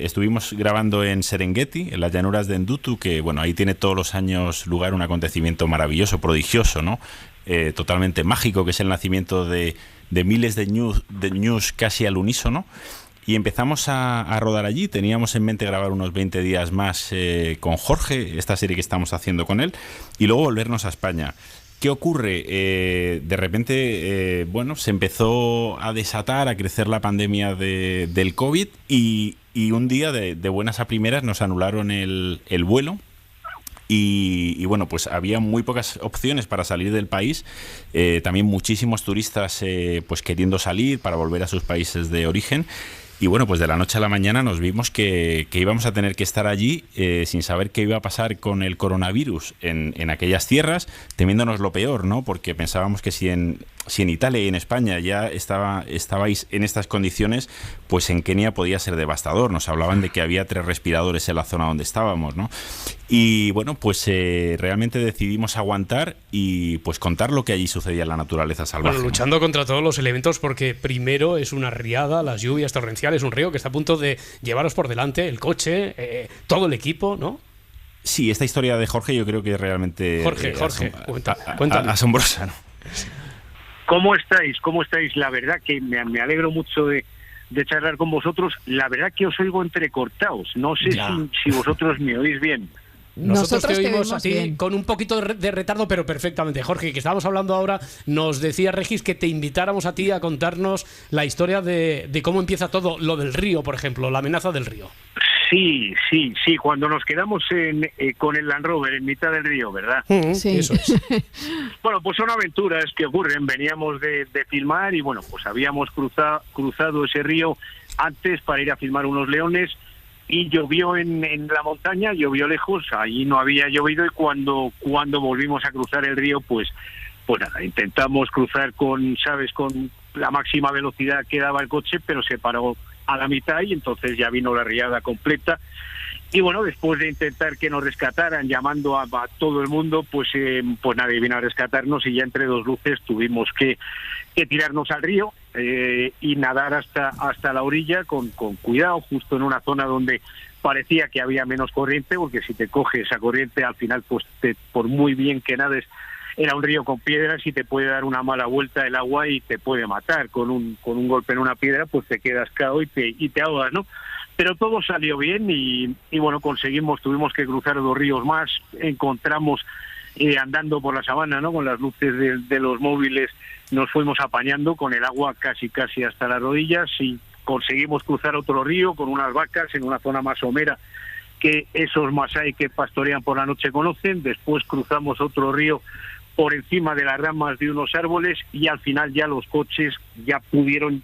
[SPEAKER 23] estuvimos grabando en Serengeti, en las llanuras de Endutu, que ahí tiene todos los años lugar un acontecimiento maravilloso, prodigioso, ¿no? Totalmente mágico, que es el nacimiento de miles de ñus casi al unísono. Y empezamos a rodar allí. Teníamos en mente grabar unos 20 días más con Jorge, esta serie que estamos haciendo con él, y luego volvernos a España. ¿Qué ocurre? De repente, se empezó a desatar, a crecer la pandemia del COVID y un día, de buenas a primeras, nos anularon el vuelo. Y pues había muy pocas opciones para salir del país, también muchísimos turistas queriendo salir para volver a sus países de origen. Y pues de la noche a la mañana nos vimos que íbamos a tener que estar allí sin saber qué iba a pasar con el coronavirus en aquellas tierras, temiéndonos lo peor, ¿no? Porque pensábamos que si en Italia y en España ya estabais en estas condiciones, pues en Kenia podía ser devastador. Nos hablaban de que había 3 respiradores en la zona donde estábamos, ¿no? Y bueno, pues realmente decidimos aguantar y pues contar lo que allí sucedía en la naturaleza salvaje.
[SPEAKER 5] Bueno, luchando contra todos los elementos, porque primero es una riada, las lluvias torrenciales, un río que está a punto de llevaros por delante, el coche, todo el equipo, ¿no?
[SPEAKER 23] Sí, esta historia de Jorge yo creo que es realmente
[SPEAKER 5] Jorge, cuéntame.
[SPEAKER 23] Asombrosa, ¿no?
[SPEAKER 22] ¿Cómo estáis? ¿Cómo estáis? La verdad que me alegro mucho de charlar con vosotros. La verdad que os oigo entrecortados. No sé si vosotros me oís bien.
[SPEAKER 5] Nosotros te oímos a ti bien, con un poquito de retardo, pero perfectamente. Jorge, que estábamos hablando ahora, nos decía Regis que te invitáramos a ti a contarnos la historia de cómo empieza todo, lo del río, por ejemplo, la amenaza del río.
[SPEAKER 22] Sí, cuando nos quedamos con el Land Rover en mitad del río, ¿verdad?
[SPEAKER 5] Sí, eso es.
[SPEAKER 22] Bueno, pues son aventuras que ocurren. Veníamos de filmar y bueno, pues habíamos cruzado ese río antes para ir a filmar unos leones y llovió en la montaña, llovió lejos, allí no había llovido y cuando volvimos a cruzar el río, pues nada, intentamos cruzar con la máxima velocidad que daba el coche, pero se paró a la mitad y entonces ya vino la riada completa. Y bueno, después de intentar que nos rescataran, llamando a todo el mundo, pues nadie vino a rescatarnos y ya entre 2 luces tuvimos que tirarnos al río y nadar hasta la orilla con cuidado, justo en una zona donde parecía que había menos corriente, porque si te coge esa corriente al final, pues por muy bien que nades, era un río con piedras y te puede dar una mala vuelta el agua y te puede matar. Con un golpe en una piedra, pues te quedas cao y te ahogas, ¿no? Pero todo salió bien y bueno, tuvimos que cruzar 2 ríos más, encontramos andando por la sabana, ¿no? Con las luces de los móviles nos fuimos apañando con el agua casi hasta las rodillas y conseguimos cruzar otro río con unas vacas en una zona más somera que esos masái que pastorean por la noche conocen. Después cruzamos otro río por encima de las ramas de unos árboles y al final ya los coches ya pudieron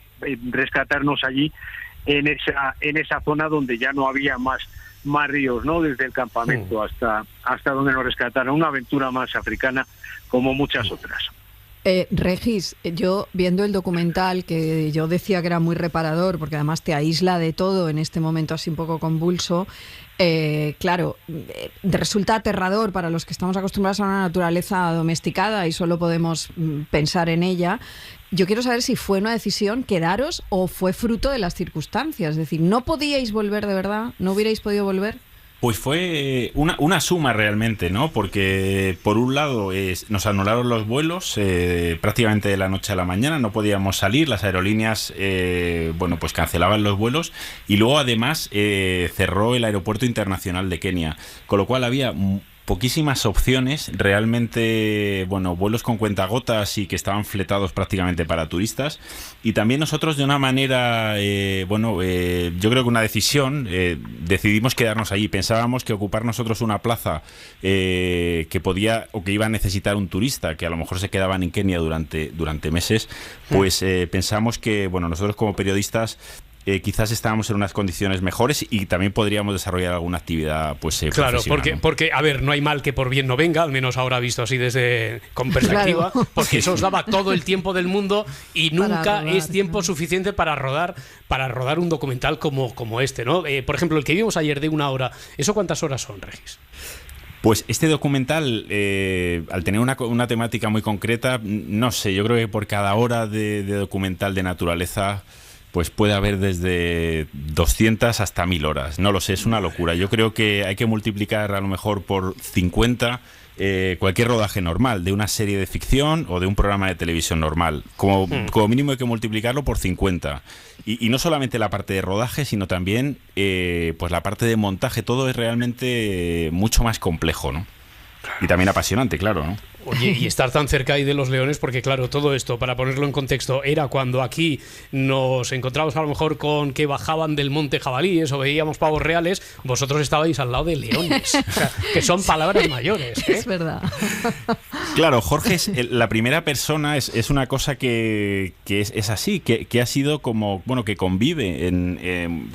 [SPEAKER 22] rescatarnos allí en esa zona donde ya no había más ríos, ¿no? Desde el campamento hasta donde nos rescataron. Una aventura más africana como muchas otras.
[SPEAKER 19] Regis, yo viendo el documental, que yo decía que era muy reparador, porque además te aísla de todo en este momento así un poco convulso, claro, resulta aterrador para los que estamos acostumbrados a una naturaleza domesticada y solo podemos pensar en ella. Yo quiero saber si fue una decisión quedaros o fue fruto de las circunstancias, es decir, ¿no podíais volver de verdad? ¿No hubierais podido volver?
[SPEAKER 23] Pues fue una suma realmente, ¿no? Porque por un lado nos anularon los vuelos prácticamente de la noche a la mañana, no podíamos salir, las aerolíneas pues cancelaban los vuelos y luego además cerró el aeropuerto internacional de Kenia, con lo cual había poquísimas opciones, realmente, vuelos con cuentagotas y que estaban fletados prácticamente para turistas. Y también nosotros de una manera, yo creo que una decisión, decidimos quedarnos allí. Pensábamos que ocupar nosotros una plaza que podía o que iba a necesitar un turista, que a lo mejor se quedaban en Kenia durante meses, pues pensamos que, nosotros como periodistas quizás estábamos en unas condiciones mejores y también podríamos desarrollar alguna actividad
[SPEAKER 5] claro,
[SPEAKER 23] profesional,
[SPEAKER 5] porque a ver, no hay mal que por bien no venga, al menos ahora visto así con perspectiva, claro. Porque eso os daba todo el tiempo del mundo y nunca es tiempo suficiente para rodar un documental como este, ¿no? Por ejemplo, el que vimos ayer de 1 hora, ¿eso cuántas horas son, Regis?
[SPEAKER 23] Pues este documental, al tener una temática muy concreta, no sé, yo creo que por cada hora de documental de naturaleza pues puede haber desde 200 hasta 1000 horas. No lo sé, es una locura. Yo creo que hay que multiplicar a lo mejor por 50 cualquier rodaje normal, de una serie de ficción o de un programa de televisión normal. Como mínimo hay que multiplicarlo por 50. Y no solamente la parte de rodaje, sino también pues la parte de montaje. Todo es realmente mucho más complejo, ¿no? Y también apasionante, claro, ¿no?
[SPEAKER 5] Oye, y estar tan cerca ahí de los leones, porque claro, todo esto, para ponerlo en contexto, era cuando aquí nos encontramos a lo mejor con que bajaban del monte jabalíes o veíamos pavos reales, vosotros estabais al lado de leones, o sea, que son palabras mayores, ¿eh?
[SPEAKER 19] Es verdad.
[SPEAKER 23] Claro, Jorge es la primera persona, es una cosa que es así, que ha sido como, que convive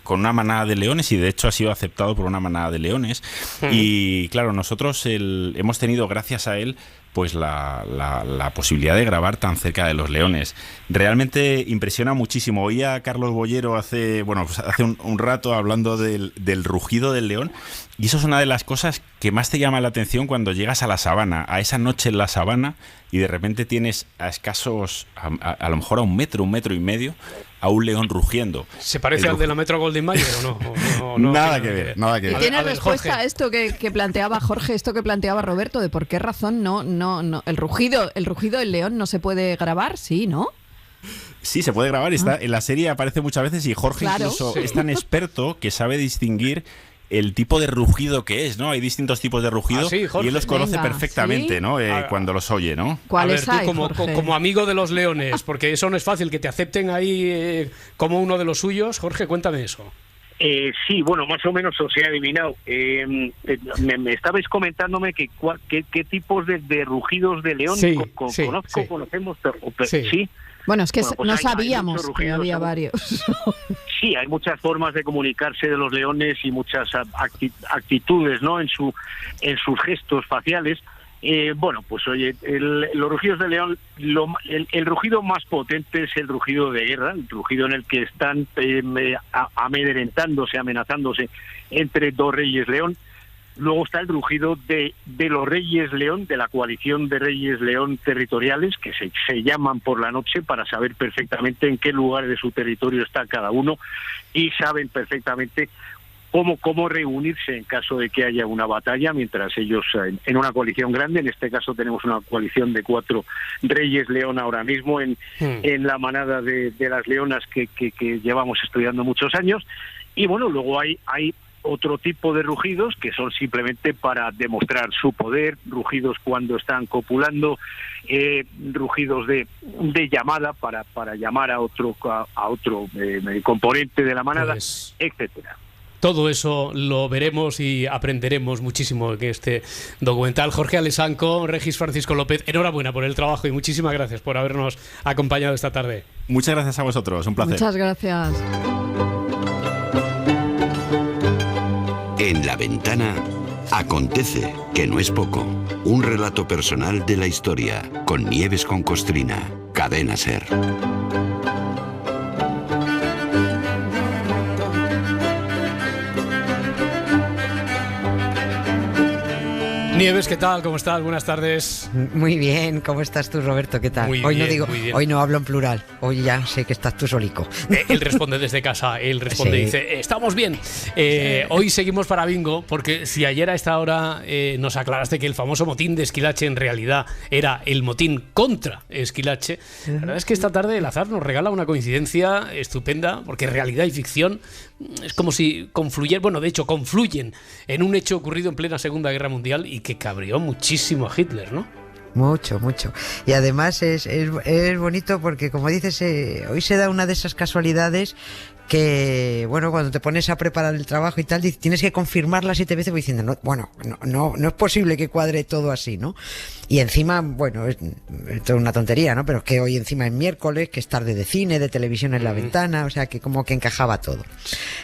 [SPEAKER 23] con una manada de leones y de hecho ha sido aceptado por una manada de leones. Y claro, nosotros hemos tenido, gracias a él, pues la posibilidad de grabar tan cerca de los leones. Realmente impresiona muchísimo. Oía a Carlos Boyero hace un rato hablando del rugido del león, y eso es una de las cosas que más te llama la atención cuando llegas a la sabana, a esa noche en la sabana, y de repente tienes a escasos, a lo mejor a un metro y medio, a un león rugiendo.
[SPEAKER 5] ¿Se parece al de la Metro Goldwyn Mayer o no?
[SPEAKER 23] Nada que ver.
[SPEAKER 19] ¿Y tienes respuesta a esto que planteaba Jorge, esto que planteaba Roberto, de por qué razón no el rugido del león no se puede grabar? Sí, ¿no?
[SPEAKER 23] Sí, se puede grabar. En la serie aparece muchas veces, y Jorge incluso es tan experto que sabe distinguir el tipo de rugido que es, ¿no? Hay distintos tipos de rugido, Jorge, y él los conoce perfectamente, ¿sí? ¿No? Cuando los oye, ¿no?
[SPEAKER 19] ¿Cuáles hay,
[SPEAKER 5] como amigo de los leones, porque eso no es fácil, que te acepten ahí como uno de los suyos. Jorge, cuéntame eso.
[SPEAKER 22] Sí, bueno, más o menos os he adivinado. Me estabais comentándome que qué tipos de rugidos de león conocemos. Sí.
[SPEAKER 19] Bueno, es que
[SPEAKER 22] pues
[SPEAKER 19] no sabíamos que había varios.
[SPEAKER 22] Sí, hay muchas formas de comunicarse de los leones y muchas actitudes, ¿no? En sus gestos faciales. Bueno, pues oye, los rugidos de león, el rugido más potente es el rugido de guerra, el rugido en el que están amedrentándose, amenazándose entre dos reyes león. Luego está el rugido de los reyes león, de la coalición de reyes león territoriales, que se llaman por la noche para saber perfectamente en qué lugar de su territorio está cada uno, y saben perfectamente cómo reunirse en caso de que haya una batalla, mientras ellos en una coalición grande, en este caso tenemos una coalición de 4 reyes león ahora mismo en la manada de las leonas que llevamos estudiando muchos años. Y bueno, luego hay otro tipo de rugidos que son simplemente para demostrar su poder, rugidos cuando están copulando, rugidos de llamada para llamar a otro componente de la manada, pues, etcétera.
[SPEAKER 5] Todo eso lo veremos y aprenderemos muchísimo en este documental. Jorge Alessanco, Regis Francisco López, enhorabuena por el trabajo y muchísimas gracias por habernos acompañado esta tarde.
[SPEAKER 23] Muchas gracias a vosotros, un placer.
[SPEAKER 19] Muchas gracias.
[SPEAKER 2] En La Ventana acontece, que no es poco. Un relato personal de la historia, con Nieves con Costrina, Cadena SER.
[SPEAKER 5] Nieves, ¿qué tal? ¿Cómo estás? Buenas tardes.
[SPEAKER 1] Muy bien, ¿cómo estás tú, Roberto? ¿Qué tal? Hoy no hablo en plural, hoy ya sé que estás tú solico.
[SPEAKER 5] Él responde desde casa, y dice, estamos bien. Hoy seguimos para bingo, porque si ayer a esta hora nos aclaraste que el famoso motín de Esquilache en realidad era el motín contra Esquilache, la verdad es que esta tarde el azar nos regala una coincidencia estupenda, porque realidad y ficción es como si confluyen en un hecho ocurrido en plena Segunda Guerra Mundial y que cabreó muchísimo a Hitler, ¿no?
[SPEAKER 1] Mucho. Y además es bonito porque, como dices, hoy se da una de esas casualidades que, bueno, cuando te pones a preparar el trabajo y tal, tienes que confirmarla 7 veces diciendo, no es posible que cuadre todo así, ¿no? Y encima, bueno, esto es una tontería, ¿no? Pero es que hoy encima es miércoles, que es tarde de cine, de televisión en La Ventana, o sea que como que encajaba todo.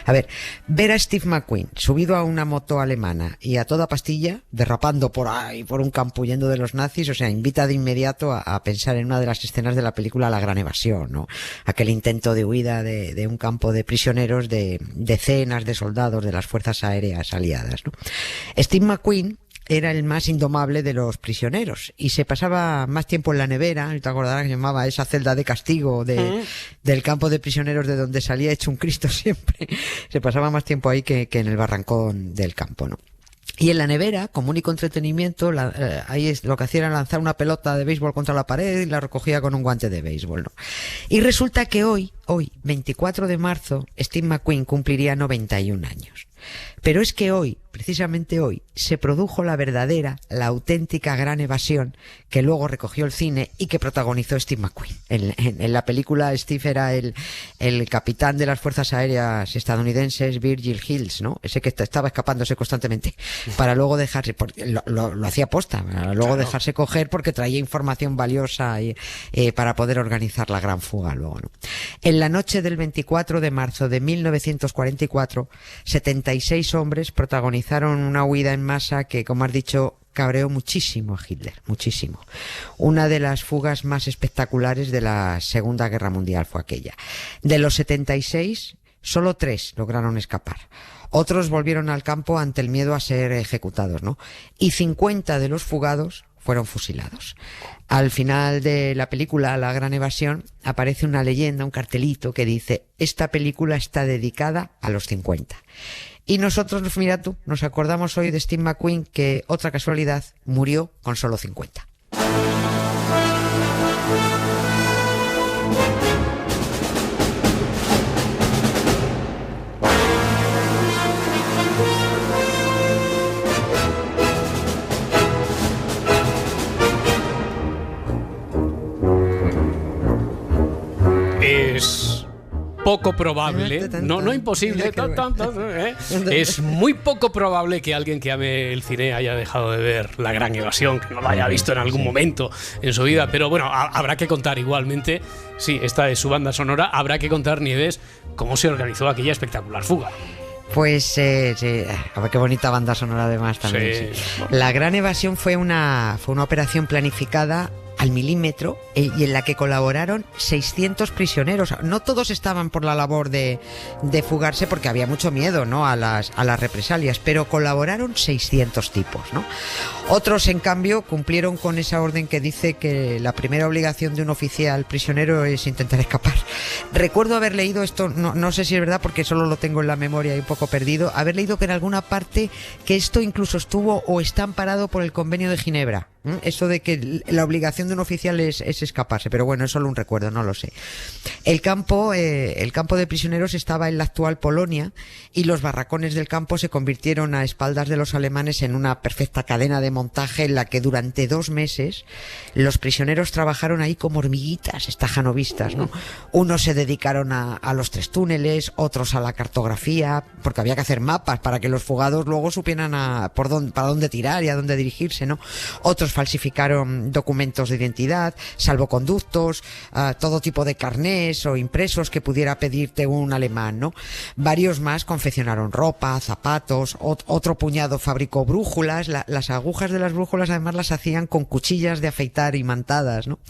[SPEAKER 1] A ver, ver a Steve McQueen subido a una moto alemana y a toda pastilla, derrapando por ahí, por un campo huyendo de los nazis, o sea, invita de inmediato a pensar en una de las escenas de la película La Gran Evasión, ¿no? Aquel intento de huida de un campo de prisioneros de decenas de soldados de las fuerzas aéreas aliadas, ¿no? Steve McQueen era el más indomable de los prisioneros y se pasaba más tiempo en la nevera, te acordarás que se llamaba esa celda de castigo del campo de prisioneros, de donde salía hecho un Cristo siempre. Se pasaba más tiempo ahí que en el barrancón del campo, ¿no? Y en la nevera, como único entretenimiento, ahí lo que hacía era lanzar una pelota de béisbol contra la pared y la recogía con un guante de béisbol, ¿no? Y resulta que hoy, 24 de marzo, Steve McQueen cumpliría 91 años. Pero es que hoy, precisamente hoy, se produjo la auténtica gran evasión que luego recogió el cine y que protagonizó Steve McQueen. En la película Steve era el capitán de las fuerzas aéreas estadounidenses, Virgil Hills, ¿no? Ese que estaba escapándose constantemente para luego dejarse, lo hacía posta, para luego dejarse coger porque traía información valiosa para poder organizar la gran fuga luego, ¿no? En la noche del 24 de marzo de 1944, 76 hombres protagonizaron una huida en masa que, como has dicho, cabreó muchísimo a Hitler, muchísimo. Una de las fugas más espectaculares de la Segunda Guerra Mundial fue aquella. De los 76, solo 3 lograron escapar. Otros volvieron al campo ante el miedo a ser ejecutados, ¿no? Y 50 de los fugados fueron fusilados. Al final de la película La Gran Evasión aparece una leyenda, un cartelito que dice: esta película está dedicada a los 50. Y nosotros, mira tú, nos acordamos hoy de Steve McQueen, que, otra casualidad, murió con solo 50.
[SPEAKER 5] Es poco probable, no imposible, es muy poco probable que alguien que ame el cine haya dejado de ver La Gran Evasión, que no lo haya visto en algún momento en su vida, pero bueno, habrá que contar igualmente, sí, esta es su banda sonora, habrá que contar, Nieves, cómo se organizó aquella espectacular fuga.
[SPEAKER 1] Pues sí, a ver qué bonita banda sonora además también. Sí. La Gran Evasión fue una operación planificada al milímetro y en la que colaboraron 600 prisioneros. No todos estaban por la labor de fugarse porque había mucho miedo, ¿no?, a las represalias, pero colaboraron 600 tipos, ¿no? Otros, en cambio, cumplieron con esa orden que dice que la primera obligación de un oficial prisionero es intentar escapar. Recuerdo haber leído esto, no sé si es verdad porque solo lo tengo en la memoria y un poco perdido, haber leído que en alguna parte que esto incluso estuvo o está amparado por el Convenio de Ginebra. Eso de que la obligación de un oficial es escaparse, pero bueno, es solo un recuerdo, no lo sé. El campo de prisioneros estaba en la actual Polonia y los barracones del campo se convirtieron a espaldas de los alemanes en una perfecta cadena de montaje en la que durante 2 meses los prisioneros trabajaron ahí como hormiguitas estajanovistas, ¿no? Unos se dedicaron a los 3 túneles, otros a la cartografía, porque había que hacer mapas para que los fugados luego supieran para dónde tirar y a dónde dirigirse, ¿no? Otros falsificaron documentos de identidad, salvoconductos, todo tipo de carnés o impresos que pudiera pedirte un alemán, ¿no? Varios más confeccionaron ropa, zapatos, otro puñado fabricó brújulas, las agujas de las brújulas además las hacían con cuchillas de afeitar imantadas, ¿no?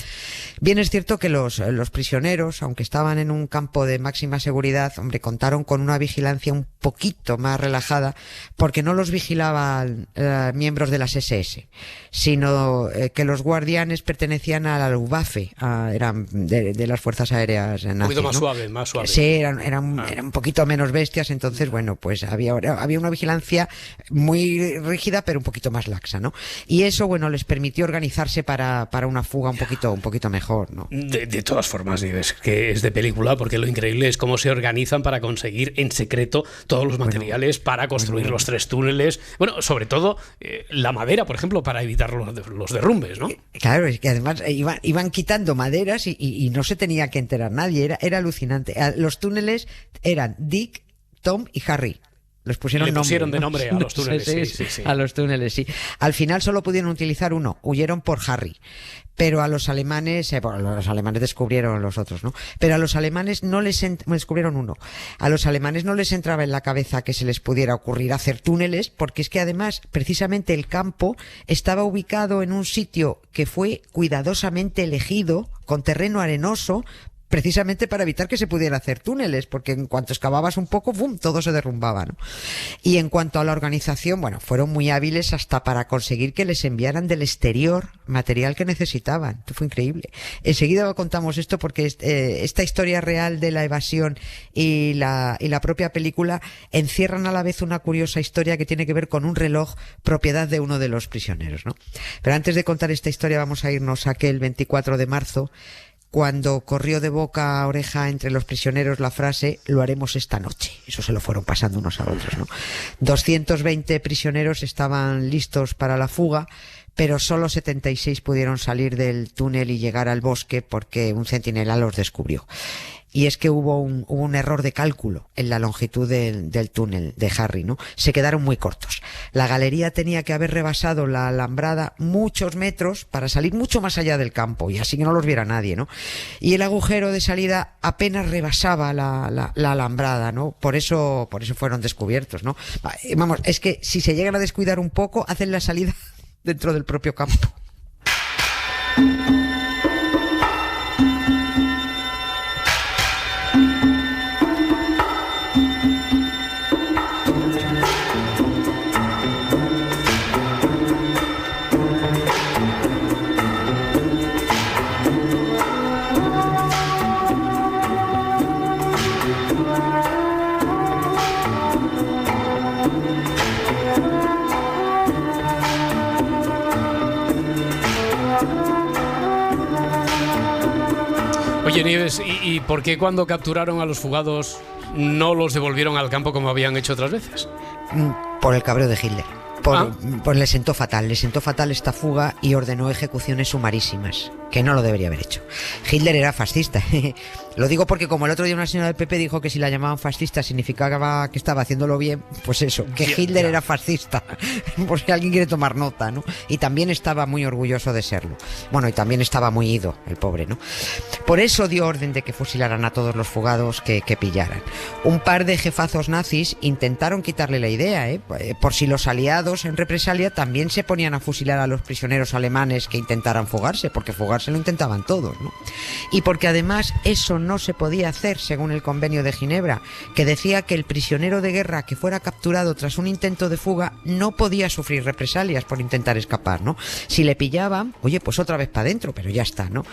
[SPEAKER 1] Bien es cierto que los prisioneros, aunque estaban en un campo de máxima seguridad, hombre, contaron con una vigilancia un poquito más relajada porque no los vigilaban miembros de las SS, sino que los guardianes pertenecían a la Luftwaffe, eran de las fuerzas aéreas nazis, un
[SPEAKER 5] poquito más, ¿no? más suave.
[SPEAKER 1] Sí, eran un poquito menos bestias, entonces bueno, pues había una vigilancia muy rígida pero un poquito más laxa, ¿no? Y eso, bueno, les permitió organizarse para una fuga un poquito mejor, ¿no?
[SPEAKER 5] De todas formas, dices que es de película, porque lo increíble es cómo se organizan para conseguir en secreto todos los materiales para construir los 3 túneles, bueno, sobre todo la madera, por ejemplo, para evitar los derrumbes, ¿no?
[SPEAKER 1] Claro, es que además iban quitando maderas y no se tenía que enterar nadie, era alucinante. Los túneles eran Dick, Tom y Harry. Les pusieron
[SPEAKER 5] de nombre a los túneles. Sí.
[SPEAKER 1] A los túneles, sí. Al final solo pudieron utilizar uno, huyeron por Harry. Pero a los alemanes, los alemanes descubrieron los otros, ¿no? Pero a los alemanes descubrieron uno. A los alemanes no les entraba en la cabeza que se les pudiera ocurrir hacer túneles, porque es que además, precisamente el campo estaba ubicado en un sitio que fue cuidadosamente elegido, con terreno arenoso, precisamente para evitar que se pudiera hacer túneles, porque en cuanto excavabas un poco, ¡bum!, todo se derrumbaba, ¿no? Y en cuanto a la organización, bueno, fueron muy hábiles hasta para conseguir que les enviaran del exterior material que necesitaban. Esto fue increíble. Enseguida contamos esto porque esta historia real de la evasión y la propia película encierran a la vez una curiosa historia que tiene que ver con un reloj propiedad de uno de los prisioneros, ¿no? Pero antes de contar esta historia vamos a irnos a aquel 24 de marzo, cuando corrió de boca a oreja entre los prisioneros la frase «lo haremos esta noche». Eso se lo fueron pasando unos a otros, ¿no? 220 prisioneros estaban listos para la fuga, pero solo 76 pudieron salir del túnel y llegar al bosque porque un centinela los descubrió. Y es que hubo un error de cálculo en la longitud del túnel de Harry, ¿no? Se quedaron muy cortos. La galería tenía que haber rebasado la alambrada muchos metros para salir mucho más allá del campo y así que no los viera nadie, ¿no? Y el agujero de salida apenas rebasaba la alambrada, ¿no? Por eso fueron descubiertos, ¿no? Vamos, es que si se llegan a descuidar un poco, hacen la salida dentro del propio campo.
[SPEAKER 5] Oye, Nieves, ¿y por qué cuando capturaron a los fugados no los devolvieron al campo como habían hecho otras veces?
[SPEAKER 1] Por el cabreo de Hitler. Pues le sentó fatal esta fuga y ordenó ejecuciones sumarísimas, que no lo debería haber hecho. Hitler era fascista. Lo digo porque como el otro día una señora del PP dijo que si la llamaban fascista significaba que estaba haciéndolo bien, pues eso, que Hitler era fascista, por si alguien quiere tomar nota, ¿no? Y también estaba muy orgulloso de serlo. Bueno, y también estaba muy ido, el pobre, ¿no? Por eso dio orden de que fusilaran a todos los fugados que pillaran. Un par de jefazos nazis intentaron quitarle la idea, por si los aliados en represalia también se ponían a fusilar a los prisioneros alemanes que intentaran fugarse, porque fugarse lo intentaban todos, ¿no? Y porque además eso no se podía hacer según el Convenio de Ginebra, que decía que el prisionero de guerra que fuera capturado tras un intento de fuga no podía sufrir represalias por intentar escapar, ¿no? Si le pillaban, oye, pues otra vez para adentro, pero ya está, ¿no?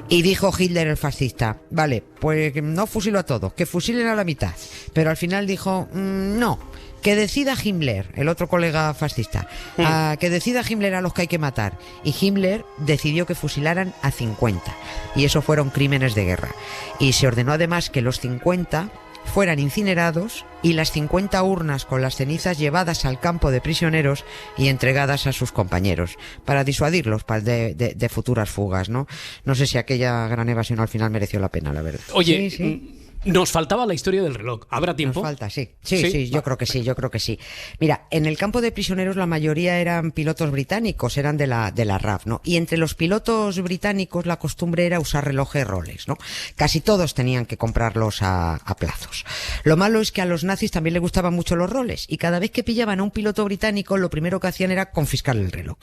[SPEAKER 1] Y dijo Hitler el fascista, vale, pues no fusilo a todos, que fusilen a la mitad, pero al final dijo, no, que decida Himmler, el otro colega fascista, que decida Himmler a los que hay que matar. Y Himmler decidió que fusilaran a 50. Y eso fueron crímenes de guerra. Y se ordenó además que los 50 fueran incinerados y las 50 urnas con las cenizas llevadas al campo de prisioneros y entregadas a sus compañeros, para disuadirlos de futuras fugas, ¿no? No sé si aquella gran evasión al final mereció la pena, la verdad.
[SPEAKER 5] Oye, sí. Nos faltaba la historia del reloj. ¿Habrá tiempo?
[SPEAKER 1] Nos falta, sí, yo creo que sí. Mira, en el campo de prisioneros la mayoría eran pilotos británicos, eran de la RAF, ¿no? Y entre los pilotos británicos la costumbre era usar relojes Rolex, ¿no? Casi todos tenían que comprarlos a plazos. Lo malo es que a los nazis también les gustaban mucho los Rolex y cada vez que pillaban a un piloto británico lo primero que hacían era confiscarle el reloj.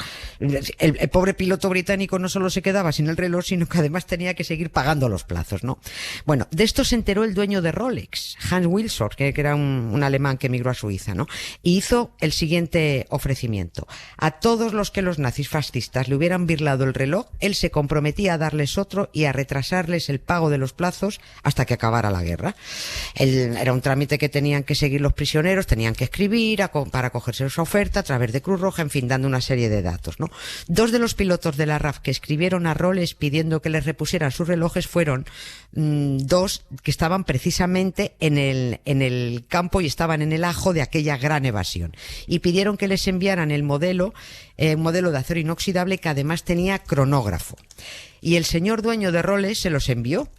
[SPEAKER 1] El pobre piloto británico no solo se quedaba sin el reloj, sino que además tenía que seguir pagando los plazos, ¿no? Bueno, de esto se enteró el dueño de Rolex, Hans Wilsdorf, que era un alemán que emigró a Suiza, ¿no? Y hizo el siguiente ofrecimiento. A todos los que los nazis fascistas le hubieran birlado el reloj, él se comprometía a darles otro y a retrasarles el pago de los plazos hasta que acabara la guerra. Era un trámite que tenían que seguir los prisioneros, tenían que escribir para cogerse esa oferta a través de Cruz Roja, en fin, dando una serie de datos, ¿no? Dos de los pilotos de la RAF que escribieron a Rolex pidiendo que les repusieran sus relojes fueron dos que estaban precisamente en el campo y estaban en el ajo de aquella gran evasión. Y pidieron que les enviaran un modelo de acero inoxidable que además tenía cronógrafo. Y el señor dueño de Rolex se los envió.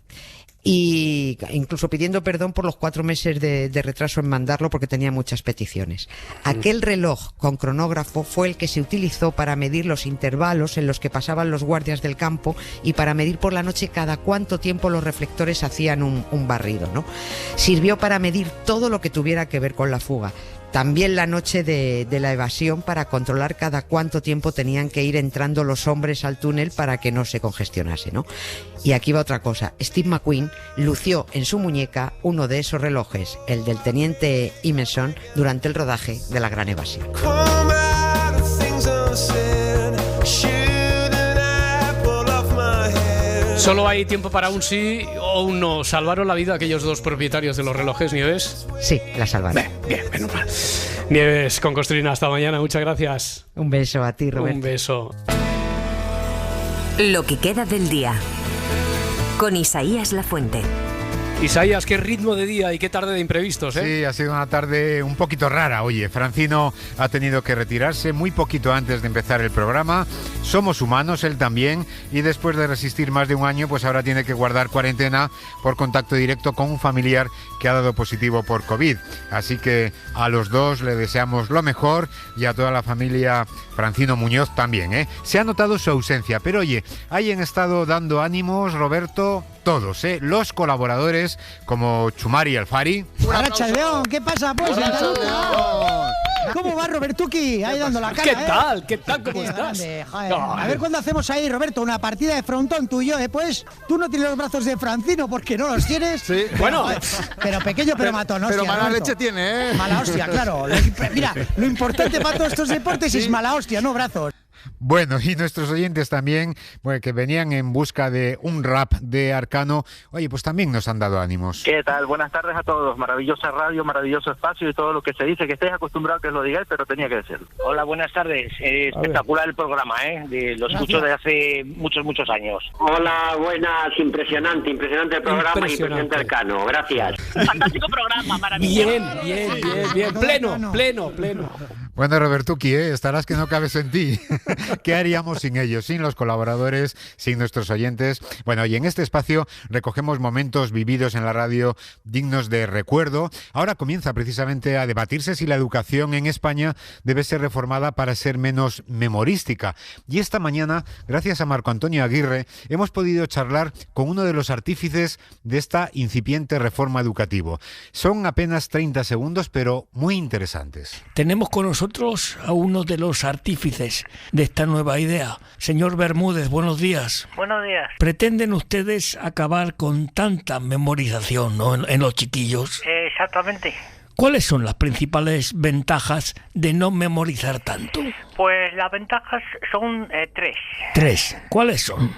[SPEAKER 1] Y incluso pidiendo perdón por los 4 meses de retraso en mandarlo porque tenía muchas peticiones. Aquel reloj con cronógrafo fue el que se utilizó para medir los intervalos en los que pasaban los guardias del campo y para medir por la noche cada cuánto tiempo los reflectores hacían un barrido, ¿no? Sirvió para medir todo lo que tuviera que ver con la fuga. También la noche de la evasión para controlar cada cuánto tiempo tenían que ir entrando los hombres al túnel para que no se congestionase, ¿no? Y aquí va otra cosa. Steve McQueen lució en su muñeca uno de esos relojes, el del teniente Emerson, durante el rodaje de la gran evasión.
[SPEAKER 5] Solo hay tiempo para un sí o un no. ¿Salvaron la vida aquellos dos propietarios de los relojes, Nieves?
[SPEAKER 1] Sí, la salvaron.
[SPEAKER 5] Bien, menos mal. Nieves con Costrina, hasta mañana. Muchas gracias.
[SPEAKER 1] Un beso a ti, Roberto.
[SPEAKER 5] Un beso.
[SPEAKER 3] Lo que queda del día. Con Isaías Lafuente.
[SPEAKER 5] Isaías, qué ritmo de día y qué tarde de imprevistos, ¿eh?
[SPEAKER 4] Sí, ha sido una tarde un poquito rara. Oye, Francino ha tenido que retirarse muy poquito antes de empezar el programa. Somos humanos, él también, y después de resistir más de un año, pues ahora tiene que guardar cuarentena por contacto directo con un familiar que ha dado positivo por COVID. Así que a los dos le deseamos lo mejor y a toda la familia Francino Muñoz también, ¿eh? Se ha notado su ausencia, pero oye, ahí han estado dando ánimos, Roberto, todos, los colaboradores como Chumari Alfari.
[SPEAKER 7] Arrachaldeón, ¿qué pasa pues? ¿Cómo va Robertuki? Ahí dando la cara.
[SPEAKER 5] ¿Qué tal? ¿Cómo estás?
[SPEAKER 7] A ver cuándo hacemos ahí, Roberto, una partida de frontón tú y yo, pues. Tú no tienes los brazos de Francino porque no los tienes.
[SPEAKER 9] Sí.
[SPEAKER 7] Bueno. Pero pequeño, pero matón, hostia.
[SPEAKER 9] Pero mala
[SPEAKER 7] Roberto.
[SPEAKER 9] leche tiene,
[SPEAKER 7] Mala hostia, claro. Mira, lo importante para todos estos deportes es mala hostia, no brazos.
[SPEAKER 4] Bueno, y nuestros oyentes también, que venían en busca de un rap de Arcano, oye, pues también nos han dado ánimos.
[SPEAKER 10] ¿Qué tal? Buenas tardes a todos. Maravillosa radio, maravilloso espacio y todo lo que se dice, que estéis acostumbrados a que os lo digáis, pero tenía que decirlo.
[SPEAKER 15] Hola, buenas tardes. Espectacular el programa, lo escucho desde hace muchos años.
[SPEAKER 24] Hola, buenas. Impresionante el programa y impresionante Arcano. Gracias.
[SPEAKER 15] Fantástico programa, maravilloso.
[SPEAKER 5] Bien. Pleno.
[SPEAKER 4] Bueno, Robertuki, estarás que no cabes en ti. ¿Qué haríamos sin ellos, sin los colaboradores, sin nuestros oyentes? Bueno, y en este espacio recogemos momentos vividos en la radio dignos de recuerdo. Ahora comienza precisamente a debatirse si la educación en España debe ser reformada para ser menos memorística. Y esta mañana, gracias a Marco Antonio Aguirre, hemos podido charlar con uno de los artífices de esta incipiente reforma educativa. Son apenas 30 segundos, pero muy interesantes.
[SPEAKER 25] Tenemos con nosotros a uno de los artífices de esta nueva idea. Señor Bermúdez, buenos días.
[SPEAKER 26] Buenos días.
[SPEAKER 25] ¿Pretenden ustedes acabar con tanta memorización, ¿no? en los chiquillos?
[SPEAKER 26] Exactamente.
[SPEAKER 25] ¿Cuáles son las principales ventajas de no memorizar tanto?
[SPEAKER 26] Pues las ventajas son 3.
[SPEAKER 25] ¿3? ¿Cuáles son?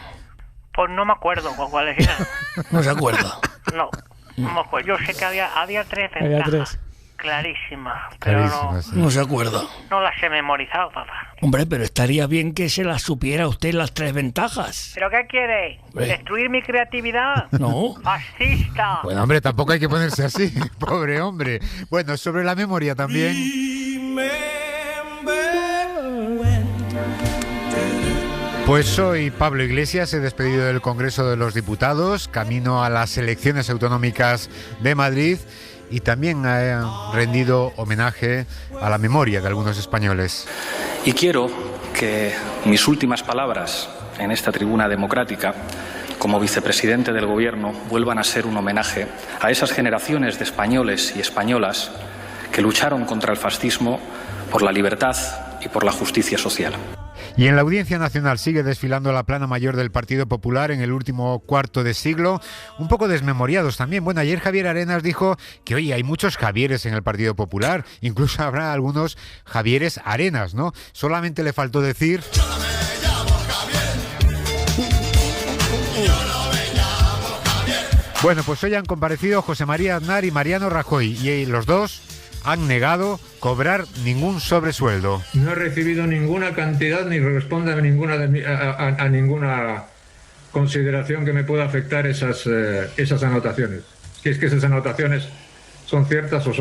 [SPEAKER 26] Pues no me acuerdo cuáles eran.
[SPEAKER 25] ¿No se acuerda?
[SPEAKER 26] No me acuerdo. Yo sé que había 3 ventajas. Había 3. Clarísima, pero
[SPEAKER 25] no se acuerda.
[SPEAKER 26] No las he memorizado, papá.
[SPEAKER 25] Hombre, pero estaría bien que se las supiera usted las 3 ventajas.
[SPEAKER 26] ¿Pero qué quiere? ¿Destruir mi creatividad?
[SPEAKER 25] No.
[SPEAKER 26] ¡Fascista!
[SPEAKER 4] Bueno, hombre, tampoco hay que ponerse así, pobre hombre. Bueno, sobre la memoria también. Pues hoy Pablo Iglesias he despedido del Congreso de los Diputados, camino a las elecciones autonómicas de Madrid. Y también ha rendido homenaje a la memoria de algunos españoles.
[SPEAKER 27] Y quiero que mis últimas palabras en esta tribuna democrática, como vicepresidente del Gobierno, vuelvan a ser un homenaje a esas generaciones de españoles y españolas que lucharon contra el fascismo por la libertad y por la justicia social.
[SPEAKER 4] Y en la Audiencia Nacional sigue desfilando la plana mayor del Partido Popular en el último cuarto de siglo, un poco desmemoriados también. Bueno, ayer Javier Arenas dijo que, oye, hay muchos Javieres en el Partido Popular, incluso habrá algunos Javieres Arenas, ¿no? Solamente le faltó decir... Bueno, pues hoy han comparecido José María Aznar y Mariano Rajoy, y los dos han negado cobrar ningún sobresueldo.
[SPEAKER 28] No he recibido ninguna cantidad ni responde a ninguna consideración que me pueda afectar esas anotaciones. Si es que esas anotaciones son ciertas o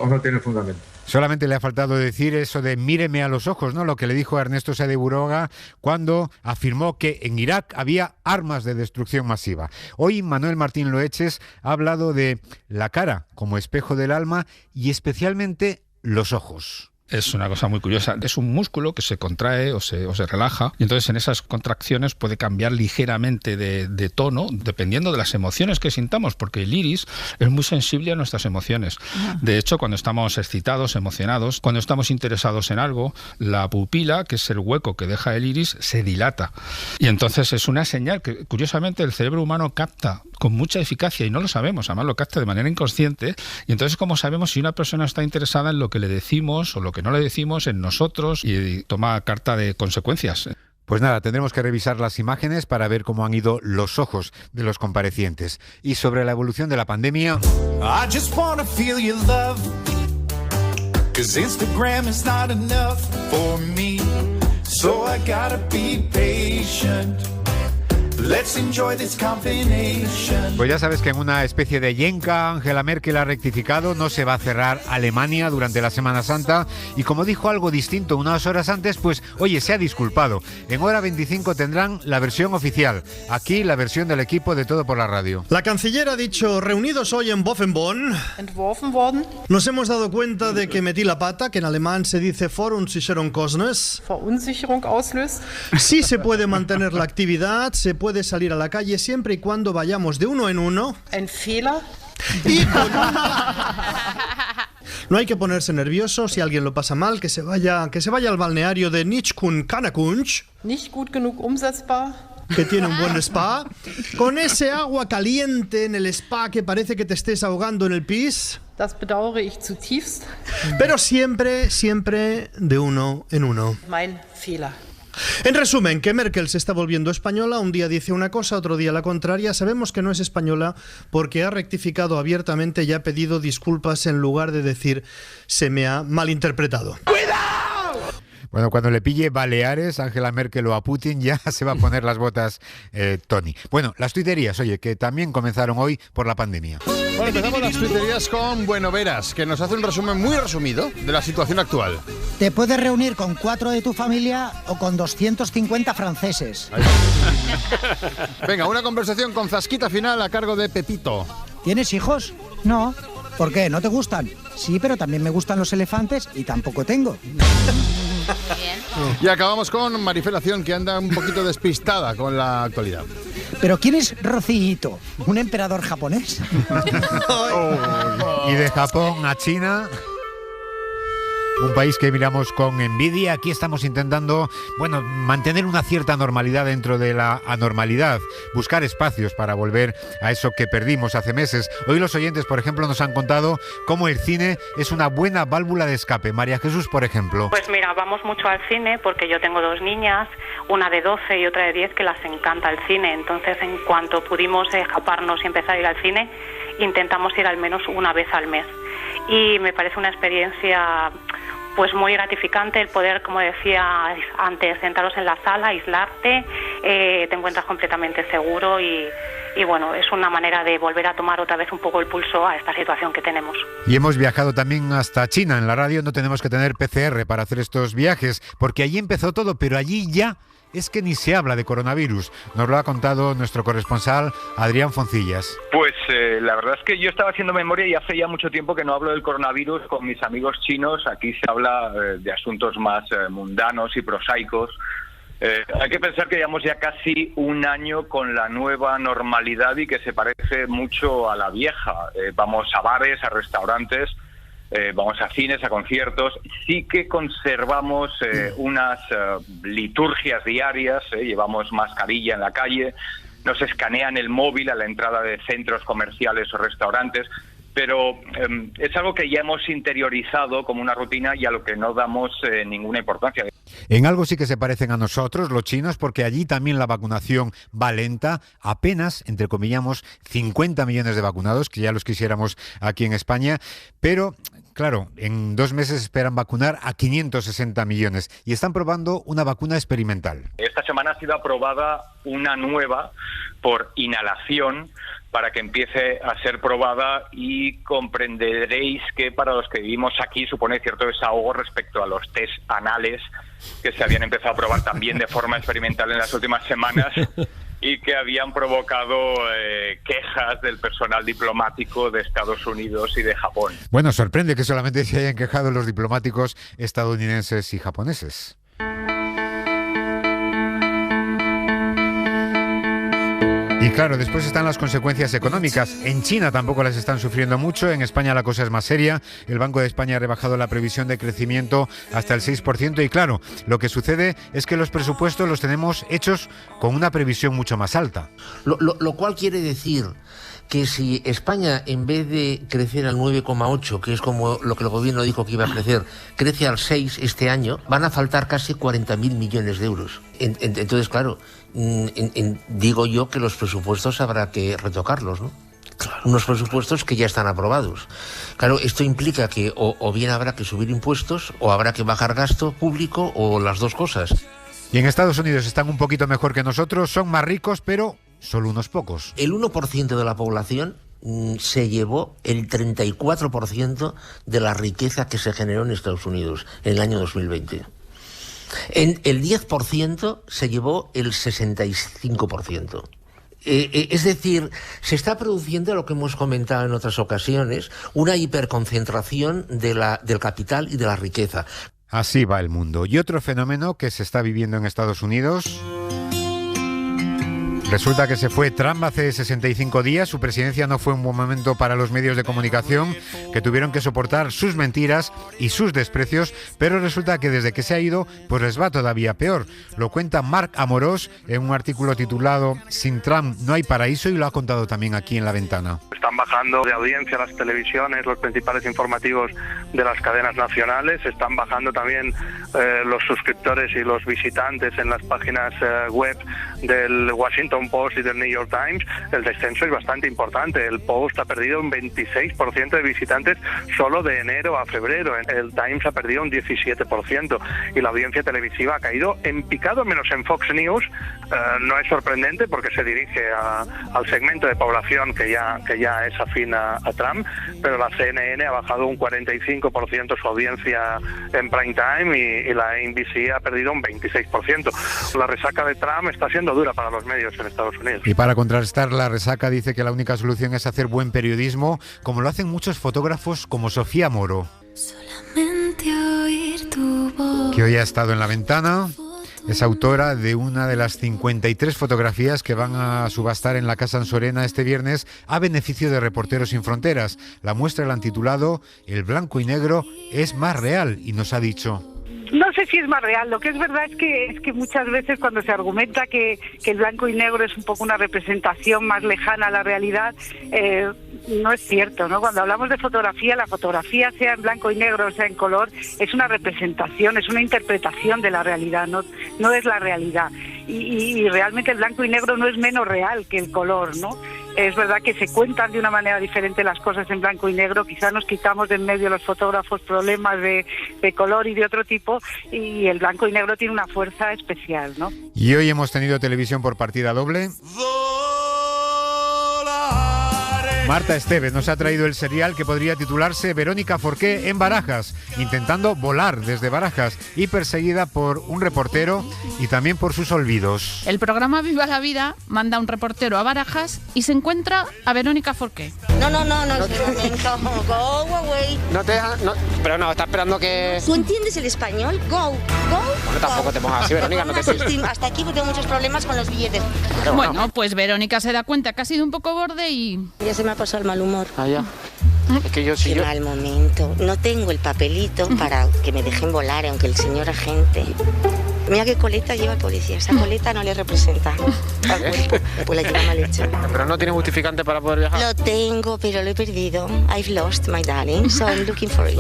[SPEAKER 28] no tienen fundamento.
[SPEAKER 4] Solamente le ha faltado decir eso de míreme a los ojos, ¿no? Lo que le dijo a Ernesto Sáenz Buroga cuando afirmó que en Irak había armas de destrucción masiva. Hoy Manuel Martín Loeches ha hablado de la cara como espejo del alma y especialmente los ojos.
[SPEAKER 29] Es una cosa muy curiosa. Es un músculo que se contrae o se relaja y entonces en esas contracciones puede cambiar ligeramente de tono dependiendo de las emociones que sintamos, porque el iris es muy sensible a nuestras emociones. De hecho, cuando estamos excitados, emocionados, cuando estamos interesados en algo, la pupila, que es el hueco que deja el iris, se dilata. Y entonces es una señal que, curiosamente, el cerebro humano capta con mucha eficacia y no lo sabemos, además lo capta de manera inconsciente. Y entonces, ¿cómo sabemos si una persona está interesada en lo que le decimos o lo que no le decimos, en nosotros, y toma carta de consecuencias?
[SPEAKER 4] Pues nada, tendremos que revisar las imágenes para ver cómo han ido los ojos de los comparecientes. Y sobre la evolución de la pandemia... I just wanna feel your love, 'cause Instagram is not enough for me, so I gotta be patient. Let's enjoy this combination. Pues ya sabes que en una especie de yenca, Angela Merkel ha rectificado, no se va a cerrar Alemania durante la Semana Santa, y como dijo algo distinto unas horas antes, pues oye, se ha disculpado. En hora 25 tendrán la versión oficial, aquí la versión del equipo de Todo por la Radio.
[SPEAKER 30] La canciller ha dicho, reunidos hoy en Boffenborn, nos hemos dado cuenta de que metí la pata, que en alemán se dice Verunsicherung auslöst. Sí se puede mantener la actividad, se puede puede salir a la calle siempre y cuando vayamos de uno en uno.
[SPEAKER 6] Ein Fehler.
[SPEAKER 30] Y con no hay que ponerse nervioso si alguien lo pasa mal, que se vaya al balneario de Nijkun-Kanakunch.
[SPEAKER 6] Nicht gut genug umsetzbar.
[SPEAKER 30] Que tiene un buen spa. Con ese agua caliente en el spa que parece que te estés ahogando en el pis.
[SPEAKER 6] Das bedauere ich zutiefst.
[SPEAKER 30] Pero siempre de uno en uno.
[SPEAKER 6] Mein Fehler.
[SPEAKER 30] En resumen, que Merkel se está volviendo española, un día dice una cosa, otro día la contraria. Sabemos que no es española porque ha rectificado abiertamente y ha pedido disculpas en lugar de decir se me ha malinterpretado.
[SPEAKER 4] Bueno, cuando le pille Baleares, Angela Merkel o a Putin, ya se va a poner las botas Tony. Bueno, las tuiterías, oye, que también comenzaron hoy por la pandemia.
[SPEAKER 8] Bueno, empezamos las tuiterías con Bueno Veras, que nos hace un resumen muy resumido de la situación actual.
[SPEAKER 7] Te puedes reunir con 4 de tu familia o con 250 franceses.
[SPEAKER 8] Venga, una conversación con zasquita final a cargo de Pepito.
[SPEAKER 7] ¿Tienes hijos? No. ¿Por qué? ¿No te gustan? Sí, pero también me gustan los elefantes y tampoco tengo.
[SPEAKER 8] Y acabamos con Marifelación, que anda un poquito despistada con la actualidad.
[SPEAKER 7] ¿Pero quién es Rocillito? ¿Un emperador japonés?
[SPEAKER 4] Y de Japón a China, un país que miramos con envidia. Aquí estamos intentando, bueno, mantener una cierta normalidad dentro de la anormalidad, buscar espacios para volver a eso que perdimos hace meses. Hoy los oyentes, por ejemplo, nos han contado cómo el cine es una buena válvula de escape. María Jesús, por ejemplo.
[SPEAKER 9] Pues mira, vamos mucho al cine porque yo tengo 2 niñas, una de 12 y otra de 10, que las encanta el cine. Entonces, en cuanto pudimos escaparnos y empezar a ir al cine, intentamos ir al menos una vez al mes. Y me parece una experiencia pues muy gratificante el poder, como decía antes, sentaros en la sala, aislarte, te encuentras completamente seguro y bueno, es una manera de volver a tomar otra vez un poco el pulso a esta situación que tenemos.
[SPEAKER 4] Y hemos viajado también hasta China. En la radio no tenemos que tener PCR para hacer estos viajes, porque allí empezó todo, pero allí ya es que ni se habla de coronavirus. Nos lo ha contado nuestro corresponsal Adrián Foncillas.
[SPEAKER 11] Pues la verdad es que yo estaba haciendo memoria y hace ya mucho tiempo que no hablo del coronavirus con mis amigos chinos. Aquí se habla de asuntos más mundanos y prosaicos. Hay que pensar que llevamos ya casi un año con la nueva normalidad y que se parece mucho a la vieja. Vamos a bares, a restaurantes, vamos a cines, a conciertos. Sí que conservamos unas liturgias diarias, llevamos mascarilla en la calle, nos escanean el móvil a la entrada de centros comerciales o restaurantes, pero es algo que ya hemos interiorizado como una rutina y a lo que no damos ninguna importancia.
[SPEAKER 4] En algo sí que se parecen a nosotros, los chinos, porque allí también la vacunación va lenta, apenas, entrecomillamos, 50 millones de vacunados, que ya los quisiéramos aquí en España, pero claro, en 2 meses esperan vacunar a 560 millones y están probando una vacuna experimental.
[SPEAKER 11] Esta semana ha sido aprobada una nueva por inhalación para que empiece a ser probada y comprenderéis que para los que vivimos aquí supone cierto desahogo respecto a los test anales que se habían empezado a probar también de forma experimental en las últimas semanas y que habían provocado quejas del personal diplomático de Estados Unidos y de Japón.
[SPEAKER 4] Bueno, sorprende que solamente se hayan quejado los diplomáticos estadounidenses y japoneses. Y claro, después están las consecuencias económicas. En China tampoco las están sufriendo mucho, en España la cosa es más seria. El Banco de España ha rebajado la previsión de crecimiento hasta el 6% y claro, lo que sucede es que los presupuestos los tenemos hechos con una previsión mucho más alta.
[SPEAKER 12] Lo cual quiere decir que si España, en vez de crecer al 9,8, que es como lo que el gobierno dijo que iba a crecer, crece al 6 este año, van a faltar casi 40.000 millones de euros. Entonces, claro, digo yo que los presupuestos habrá que retocarlos, ¿no? Claro. Unos presupuestos que ya están aprobados. Claro, esto implica que o bien habrá que subir impuestos, o habrá que bajar gasto público, o las dos cosas.
[SPEAKER 4] Y en Estados Unidos están un poquito mejor que nosotros, son más ricos, pero solo unos pocos.
[SPEAKER 12] El 1% de la población se llevó el 34% de la riqueza que se generó en Estados Unidos en el año 2020. En el 10% se llevó el 65%. Es decir, se está produciendo lo que hemos comentado en otras ocasiones, una hiperconcentración del capital y de la riqueza.
[SPEAKER 4] Así va el mundo. Y otro fenómeno que se está viviendo en Estados Unidos Resulta que se fue Trump hace 65 días, su presidencia no fue un buen momento para los medios de comunicación, que tuvieron que soportar sus mentiras y sus desprecios, pero resulta que desde que se ha ido, pues les va todavía peor. Lo cuenta Marc Amorós en un artículo titulado Sin Trump no hay paraíso, y lo ha contado también aquí en La Ventana.
[SPEAKER 13] Están bajando de audiencia las televisiones, los principales informativos de las cadenas nacionales, están bajando también los suscriptores y los visitantes en las páginas web del Washington Post y del New York Times. El descenso es bastante importante. El Post ha perdido un 26% de visitantes solo de enero a febrero. El Times ha perdido un 17% y la audiencia televisiva ha caído en picado, menos en Fox News. No es sorprendente porque se dirige al segmento de población que ya es afín a Trump, pero la CNN ha bajado un 45% su audiencia en prime time y la NBC ha perdido un 26%. La resaca de Trump está siendo dura para los medios en Estados Unidos.
[SPEAKER 4] Y para contrarrestar la resaca dice que la única solución es hacer buen periodismo, como lo hacen muchos fotógrafos como Sofía Moro, que hoy ha estado en La Ventana. Es autora de una de las 53 fotografías que van a subastar en la Casa Ansorena este viernes a beneficio de Reporteros Sin Fronteras. La muestra la han titulado El blanco y negro es más real, y nos ha dicho:
[SPEAKER 14] no sé si es más real. Lo que es verdad es que muchas veces cuando se argumenta que el blanco y negro es un poco una representación más lejana a la realidad, no es cierto, ¿no? Cuando hablamos de fotografía, la fotografía, sea en blanco y negro o sea en color, es una representación, es una interpretación de la realidad, no es la realidad. Y realmente el blanco y negro no es menos real que el color, ¿no? Es verdad que se cuentan de una manera diferente las cosas en blanco y negro, quizás nos quitamos de en medio los fotógrafos problemas de color y de otro tipo, y el blanco y negro tiene una fuerza especial, ¿no?
[SPEAKER 4] Y hoy hemos tenido televisión por partida doble. Marta Esteves nos ha traído el serial que podría titularse Verónica Forqué en Barajas, intentando volar desde Barajas y perseguida por un reportero y también por sus olvidos.
[SPEAKER 16] El programa Viva la Vida manda a un reportero a Barajas y se encuentra a Verónica Forqué.
[SPEAKER 17] No, es un momento. Go away.
[SPEAKER 18] No te deja, no, pero no, está esperando que...
[SPEAKER 17] ¿Tú entiendes el español? Go.
[SPEAKER 18] Bueno, tampoco te pongas así, Verónica, no te estoy...
[SPEAKER 17] Hasta aquí tengo muchos problemas con los billetes.
[SPEAKER 16] Bueno, pues Verónica se da cuenta que ha sido un poco borde y...
[SPEAKER 17] Ya se me ha pasado el mal humor.
[SPEAKER 18] Ah, ya. Es que yo sí.
[SPEAKER 17] Qué mal momento. No tengo el papelito para que me dejen volar, aunque el señor agente... Mira qué coleta lleva el policía. Esa coleta no le representa al cuerpo. Pues la lleva mal hecha.
[SPEAKER 18] Pero no tiene justificante para poder viajar.
[SPEAKER 17] Lo tengo, pero lo he perdido. I've lost my darling, so I'm looking for it.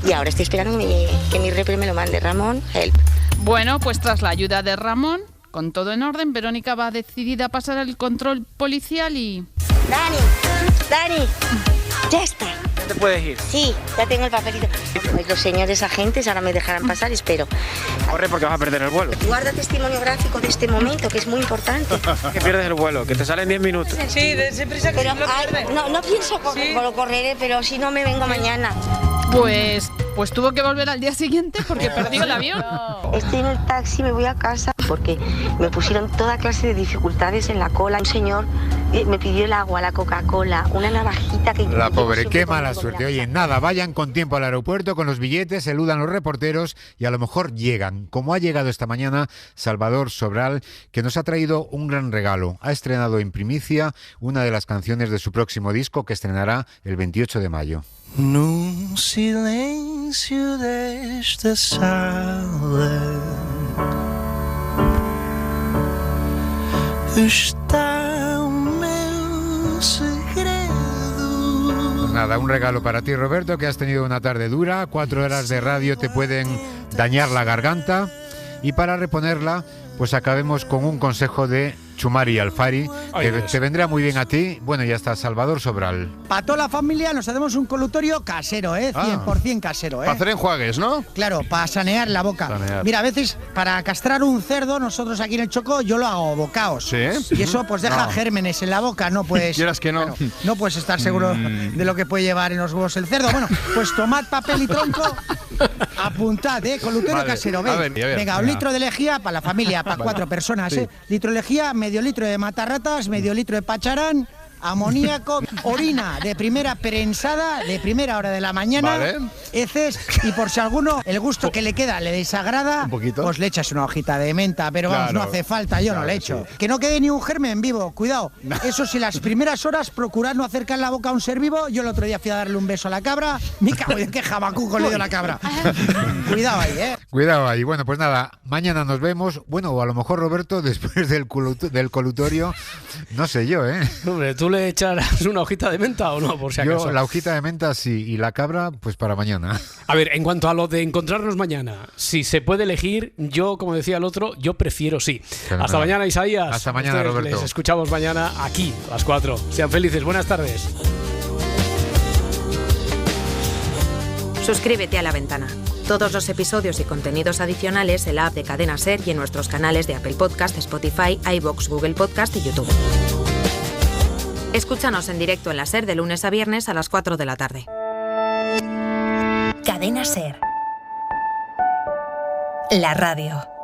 [SPEAKER 17] Y ahora estoy esperando que me llegue, que mi repre me lo mande. Ramón, help.
[SPEAKER 16] Bueno, pues tras la ayuda de Ramón, con todo en orden, Verónica va decidida a pasar el control policial y...
[SPEAKER 17] Dani, ya está.
[SPEAKER 18] ¿Ya te puedes ir?
[SPEAKER 17] Sí, ya tengo el papelito. Pues los señores agentes ahora me dejarán pasar, espero.
[SPEAKER 18] Corre porque vas a perder el vuelo.
[SPEAKER 17] Guarda testimonio gráfico de este momento, que es muy importante.
[SPEAKER 18] Que pierdes el vuelo, que te sale en 10 minutos.
[SPEAKER 17] Sí, de prisa que no pienso lo correré, pero si no me vengo mañana.
[SPEAKER 16] Pues tuvo que volver al día siguiente porque perdió el avión.
[SPEAKER 17] Estoy en el taxi, me voy a casa porque me pusieron toda clase de dificultades en la cola. Un señor me pidió el agua, la Coca-Cola, una navajita que...
[SPEAKER 4] La pobre, qué mala suerte. Oye, nada, vayan con tiempo al aeropuerto con los billetes, eludan los reporteros y a lo mejor llegan, como ha llegado esta mañana Salvador Sobral, que nos ha traído un gran regalo. Ha estrenado en primicia una de las canciones de su próximo disco que estrenará el 28 de mayo.
[SPEAKER 19] No silêncio desta sala está o meu segredo.
[SPEAKER 4] Pues nada, un regalo para ti, Roberto, que has tenido una tarde dura. 4 horas de radio te pueden dañar la garganta. Y para reponerla, pues acabemos con un consejo de Chumari Alfari, que te vendrá muy bien a ti. Bueno, ya está, Salvador Sobral.
[SPEAKER 7] Para toda la familia nos hacemos un colutorio casero, 100% casero,
[SPEAKER 8] Para hacer enjuagues, ¿no?
[SPEAKER 7] Claro, para sanear la boca. Mira, a veces para castrar un cerdo, nosotros aquí en el Chocó, yo lo hago bocaos.
[SPEAKER 8] ¿Sí?
[SPEAKER 7] Y eso pues deja gérmenes en la boca, no puedes...
[SPEAKER 8] Quieras que no.
[SPEAKER 7] Claro, no puedes estar seguro de lo que puede llevar en los huevos el cerdo. Bueno, pues tomad papel y tronco, apuntad, colutorio casero, ¿ves?
[SPEAKER 8] A ver,
[SPEAKER 7] venga, un litro de lejía para la familia, para 4 personas, litro de lejía, medio litro de matarratas, medio litro de pacharán, amoníaco, orina de primera prensada, de primera hora de la mañana, heces, y por si alguno el gusto que le queda le desagrada, pues le echas una hojita de menta, pero vamos, no hace falta, yo no le echo. Sí. Que no quede ni un germen en vivo, cuidado. Eso sí, las primeras horas procurad no acercar la boca a un ser vivo. Yo el otro día fui a darle un beso a la cabra, me cago en qué jabacuco le dio la cabra. Cuidado ahí,
[SPEAKER 4] Cuidado ahí. Bueno, pues nada, mañana nos vemos. Bueno, o a lo mejor, Roberto, después del colutorio, no sé yo,
[SPEAKER 5] Hombre, ¿tú le echarás una hojita de menta o no, por si acaso?
[SPEAKER 4] Yo la hojita de menta sí, y la cabra, pues para mañana.
[SPEAKER 5] A ver, en cuanto a lo de encontrarnos mañana, si se puede elegir, yo, como decía el otro, yo prefiero sí. Fenomenal. Hasta mañana, Isaías.
[SPEAKER 4] Hasta mañana, Roberto.
[SPEAKER 5] Les escuchamos mañana aquí, a las 4. Sean felices. Buenas tardes.
[SPEAKER 1] Suscríbete a La Ventana. Todos los episodios y contenidos adicionales en la app de Cadena SER y en nuestros canales de Apple Podcast, Spotify, iVoox, Google Podcast y YouTube. Escúchanos en directo en la SER de lunes a viernes a las 4 de la tarde.
[SPEAKER 2] Cadena SER. La radio.